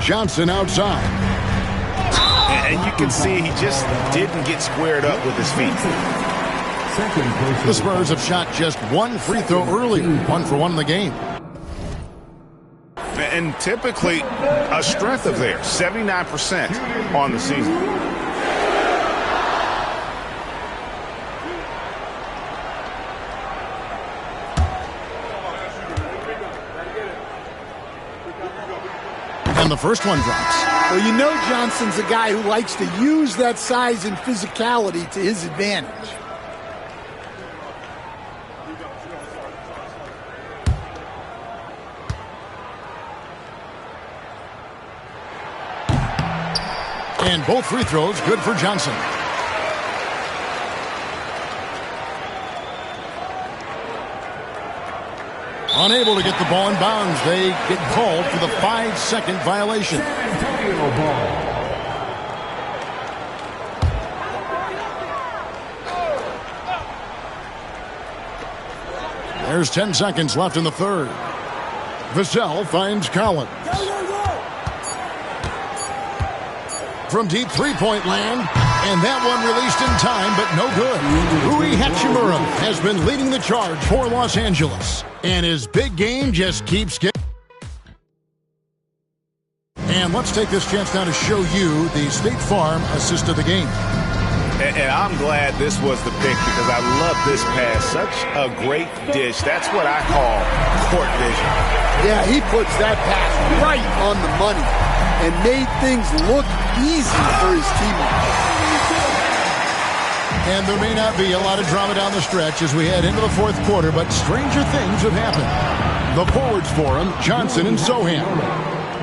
Johnson outside. And you can see he just didn't get squared up with his feet. The Spurs have shot just one free throw early, 1 for 1 in the game. And typically a strength of theirs, 79% on the season. And the first one drops. Well, you know Johnson's a guy who likes to use that size and physicality to his advantage. And both free throws good for Johnson. Unable to get the ball in bounds. They get called for the 5-second violation. There's 10 seconds left in the third. Vassell finds Collins. From deep three-point land, and that one released in time, but no good. Rui Hachimura has been leading the charge for Los Angeles, and his big game just keeps getting. And let's take this chance now to show you the State Farm assist of the game. And I'm glad this was the pick because I love this pass. Such a great dish. That's what I call court vision. Yeah, he puts that pass right on the money and made things look easy for his teammates. And there may not be a lot of drama down the stretch as we head into the fourth quarter, but stranger things have happened. The forwards for him, Johnson and Sohan.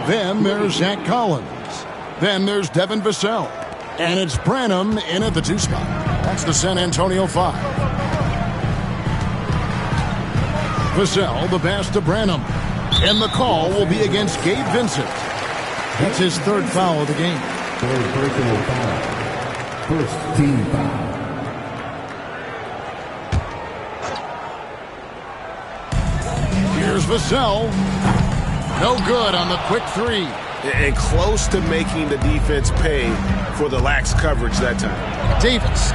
Then there's Zach Collins. Then there's Devin Vassell. And it's Branham in at the 2 spot. That's the San Antonio 5. Vassell, the pass to Branham. And the call will be against Gabe Vincent. That's his 3rd foul of the game. Third personal foul. First team foul. Here's Vassell. No good on the quick 3. And close to making the defense pay for the lax coverage that time. Davis.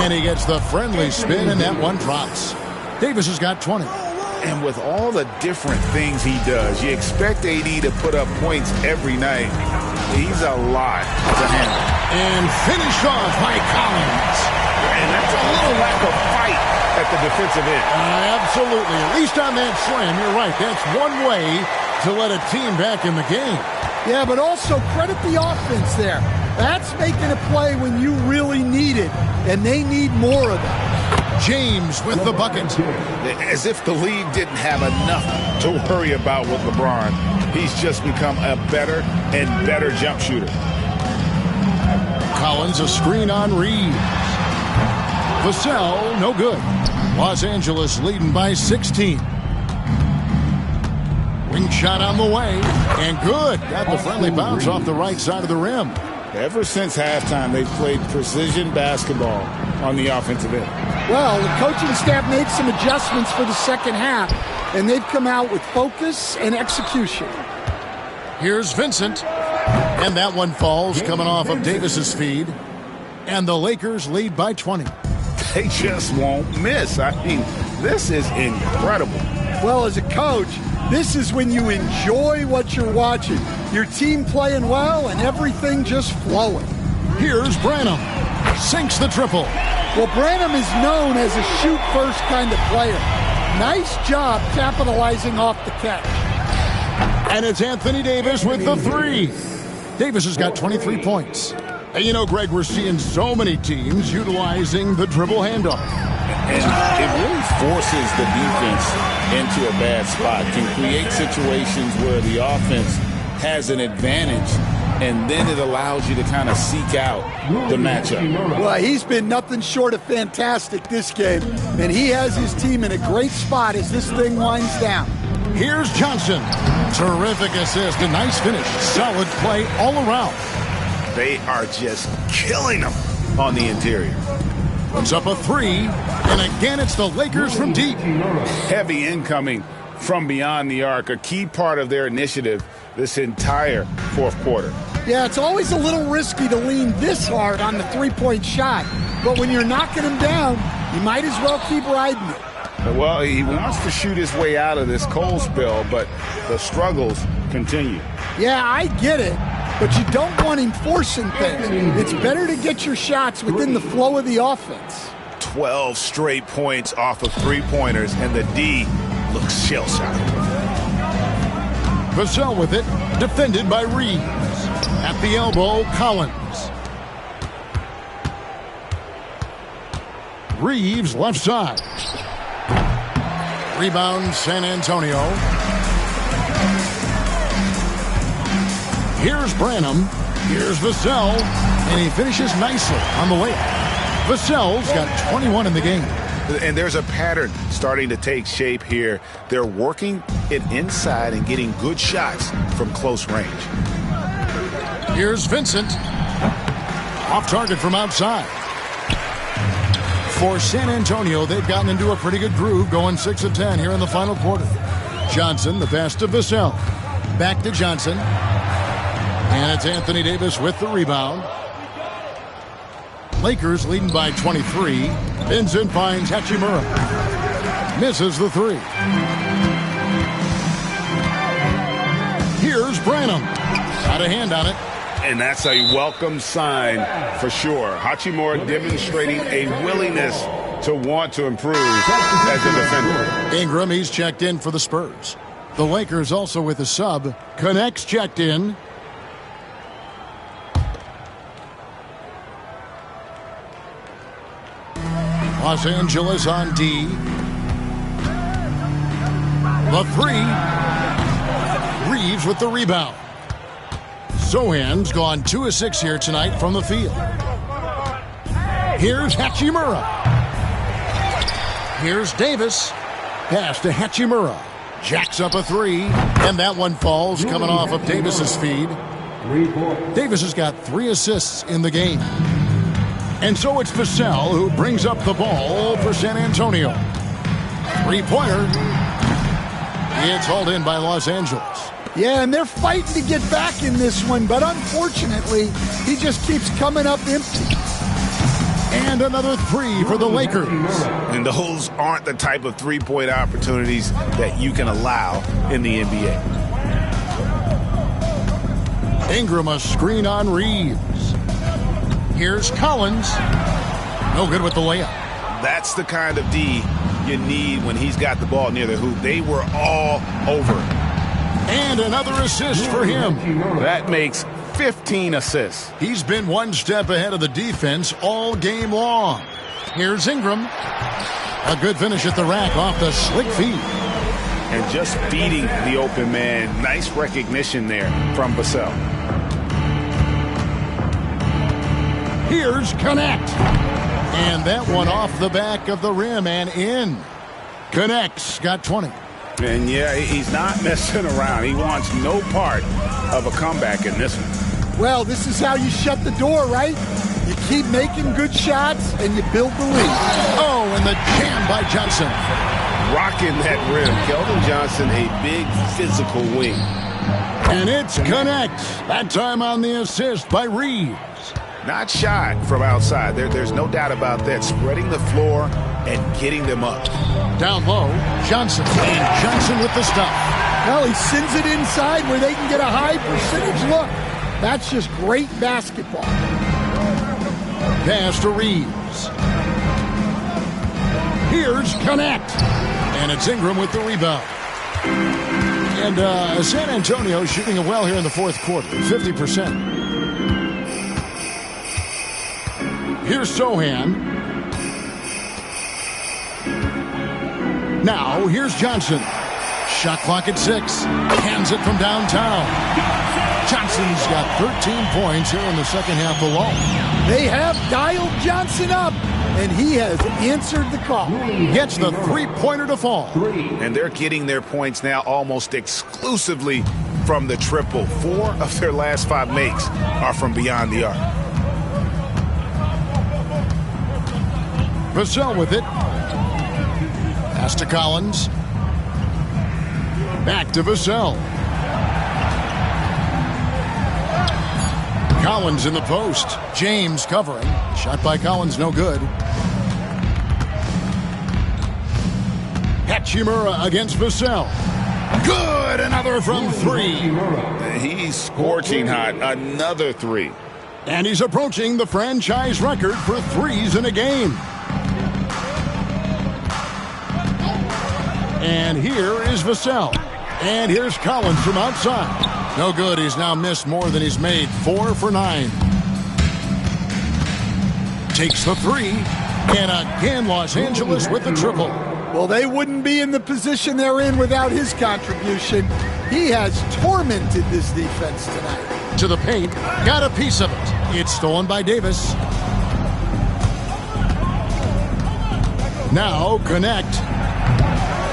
And he gets the friendly spin, and that one drops. Davis has got 20. And with all the different things he does, you expect AD to put up points every night. He's a lot to handle. And finished off by Collins. And that's a little lack of fight at the defensive end. Absolutely. At least on that slam, you're right. That's one way to let a team back in the game. Yeah, but also credit the offense there. That's making a play when you really need it, and they need more of it. James with the bucket. As if the league didn't have enough to worry about with LeBron. He's just become a better and better jump shooter. Collins a screen on Reeves. Vassell, no good. Los Angeles leading by 16. Wing shot on the way, and good. Got the friendly bounce off the right side of the rim. Ever since halftime, they've played precision basketball on the offensive end. Well, the coaching staff made some adjustments for the second half, and they've come out with focus and execution. Here's Vincent, and that one falls coming off of Davis's feed, and the Lakers lead by 20. They just won't miss. I mean, this is incredible. Well, as a coach, this is when you enjoy what you're watching. Your team playing well and everything just flowing. Here's Branham. Sinks the triple. Well, Branham is known as a shoot-first kind of player. Nice job capitalizing off the catch. And it's Anthony Davis with the 3. Davis has got 23 points. And you know, Greg, we're seeing so many teams utilizing the dribble handoff. And it really forces the defense into a bad spot, can create situations where the offense has an advantage, and then it allows you to kind of seek out the matchup. Well, he's been nothing short of fantastic this game, and he has his team in a great spot as this thing winds down. Here's Johnson. Terrific assist, a nice finish. Solid play all around. They are just killing them on the interior. Puts up a 3, and again it's the Lakers from deep. Heavy incoming from beyond the arc. A key part of their initiative this entire fourth quarter. Yeah, it's always a little risky to lean this hard on the three-point shot. But when you're knocking him down, you might as well keep riding it. Well, he wants to shoot his way out of this cold spell, but the struggles continue. Yeah, I get it, but you don't want him forcing things. It's better to get your shots within the flow of the offense. 12 straight points off of three-pointers, and the D looks shell-shocked. Vassell with it, defended by Reeves. At the elbow, Collins. Reeves left side. Rebound, San Antonio. Here's Branham. Here's Vassell. And he finishes nicely on the layup. Vassell's got 21 in the game. And there's a pattern starting to take shape here. They're working it inside and getting good shots from close range. Here's Vincent. Off target from outside. For San Antonio, they've gotten into a pretty good groove, going 6 of 10 here in the final quarter. Johnson, the pass to Vassell. Back to Johnson. And it's Anthony Davis with the rebound. Lakers leading by 23. Vincent finds Hachimura. Misses the three. Here's Branham. Got a hand on it. And that's a welcome sign for sure. Hachimura demonstrating a willingness to want to improve as a defender. Ingram, he's checked in for the Spurs. The Lakers also with a sub. Connects checked in. Los Angeles on D. The three. Reeves with the rebound. Sohan's gone 2 of 6 here tonight from the field. Here's Hachimura. Here's Davis. Pass to Hachimura. Jacks up a three. And that one falls coming off of Davis's feed. Davis has got 3 assists in the game. And so it's Vassell who brings up the ball for San Antonio. Three-pointer. It's hauled in by Los Angeles. Yeah, and they're fighting to get back in this one, but unfortunately, he just keeps coming up empty. And another three for the Lakers. And those aren't the type of three-point opportunities that you can allow in the NBA. Ingram a screen on Reeves. Here's Collins. No good with the layup. That's the kind of D you need when he's got the ball near the hoop. They were all over it. And another assist for him. That makes 15 assists. He's been one step ahead of the defense all game long. Here's Ingram. A good finish at the rack off the slick feed. And just beating the open man. Nice recognition there from Vassell. Here's Connect. And that one off the back of the rim and in. Connect's got 20. And yeah, he's not messing around. He wants no part of a comeback in this one. Well, this is how you shut the door, right? You keep making good shots and you build the lead. Oh, and the jam by Johnson. Rocking that rim. Keldon Johnson, a big physical wing. And it's Connect. That time on the assist by Reeves. Not shy from outside. There's no doubt about that. Spreading the floor and getting them up. Down low, Johnson. And Johnson with the stop. Well, he sends it inside where they can get a high percentage look. That's just great basketball. Pass to Reeves. Here's Connect. And it's Ingram with the rebound. And San Antonio shooting it well here in the fourth quarter, 50%. Here's Sohan. Now, here's Johnson. Shot clock at 6. Hands it from downtown. Johnson's got 13 points here in the second half alone. They have dialed Johnson up, and he has answered the call. Gets the three-pointer to fall. And they're getting their points now almost exclusively from the triple. 4 of their last 5 makes are from beyond the arc. Vassell with it. Pass to Collins. Back to Vassell. Collins in the post. James covering. Shot by Collins, no good. Hachimura against Vassell. Good! Another from three. He's scorching hot. Another three. And he's approaching the franchise record for threes in a game. And here is Vassell. And here's Collins from outside. No good. He's now missed more than he's made. 4 for 9. Takes the three. And again, Los Angeles with the triple. Well, they wouldn't be in the position they're in without his contribution. He has tormented this defense tonight. To the paint. Got a piece of it. It's stolen by Davis. Now connect.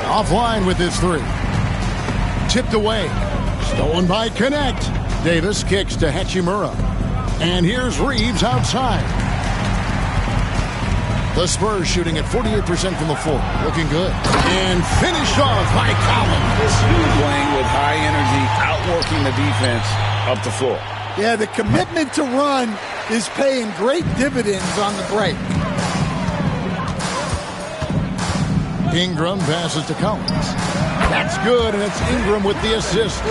Offline with his three. Tipped away. Stolen by Connect. Davis kicks to Hachimura. And here's Reeves outside. The Spurs shooting at 48% from the floor. Looking good. And finished off by Collins. Playing with high energy, outworking the defense up the floor. Yeah, the commitment to run is paying great dividends on the break. Ingram passes to Collins. That's good, and it's Ingram with the assist.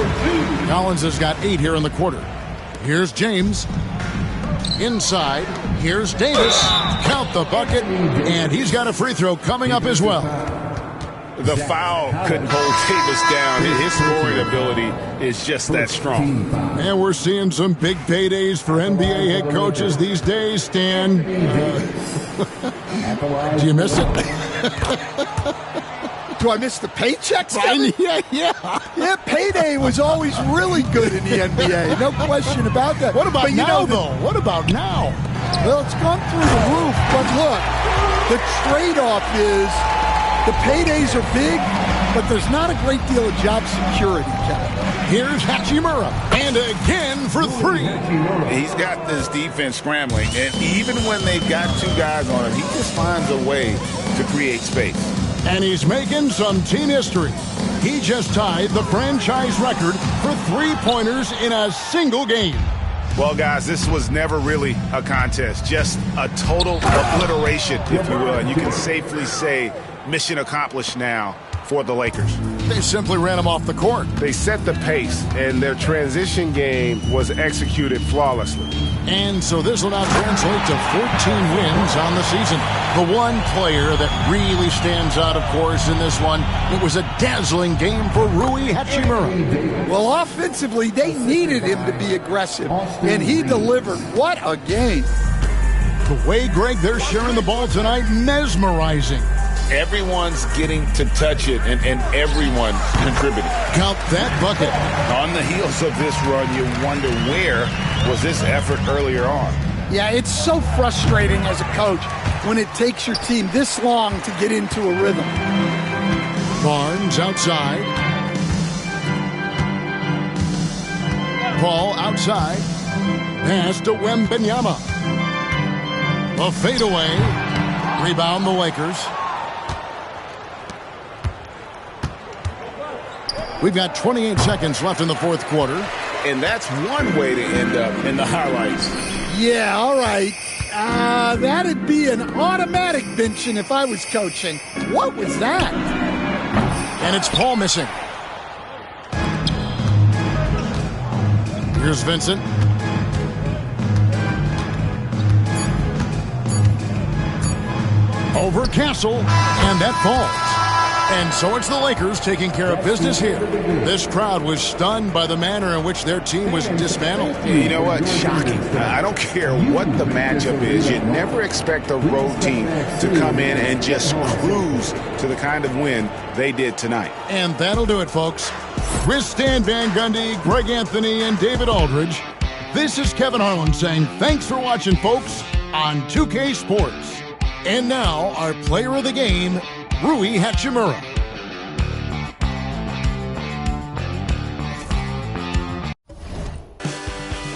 Collins has got 8 here in the quarter. Here's James. Inside. Here's Davis. Count the bucket, and he's got a free throw coming up as well. The foul couldn't hold Davis down. His scoring ability is just that strong. And we're seeing some big paydays for NBA head coaches these days, Stan. Do you miss it? Do I miss the paychecks? Yeah. Payday was always really good in the NBA. No question about that. What about now, though? What about now? Well, it's gone through the roof. But look, the trade-off is the paydays are big, but there's not a great deal of job security, Kevin. Here's Hachimura. And again for three. He's got this defense scrambling, and even when they've got 2 guys on him, he just finds a way to create space. And he's making some team history. He just tied the franchise record for three-pointers in a single game. Well, guys, this was never really a contest, just a total obliteration, if you will. And you can safely say mission accomplished now for the Lakers. They simply ran him off the court. They set the pace, and their transition game was executed flawlessly. And so this will now translate to 14 wins on the season. The one player that really stands out, of course, in this one, it was a dazzling game for Rui Hachimura. Well, offensively, they needed him to be aggressive, and he delivered. What a game. The way, Greg, they're sharing the ball tonight, mesmerizing. Everyone's getting to touch it, and everyone contributing. Count that bucket. On the heels of this run, you wonder where was this effort earlier on. Yeah, it's so frustrating as a coach when it takes your team this long to get into a rhythm. Barnes outside. Paul outside. Pass to Wembanyama. A fadeaway. Rebound the Lakers. We've got 28 seconds left in the fourth quarter. And that's one way to end up in the highlights. Yeah, all right. That'd be an automatic benching if I was coaching. What was that? And it's Paul missing. Here's Vincent. Over Castle, and that falls. And so it's the Lakers taking care of business here. This crowd was stunned by the manner in which their team was dismantled. You know what? Shocking. I don't care what the matchup is. You never expect a road team to come in and just cruise to the kind of win they did tonight. And that'll do it, folks. With Stan Van Gundy, Greg Anthony, and David Aldridge, this is Kevin Harlan saying thanks for watching, folks, on 2K Sports. And now, our player of the game, Rui Hachimura.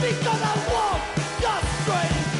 Because I want the strength.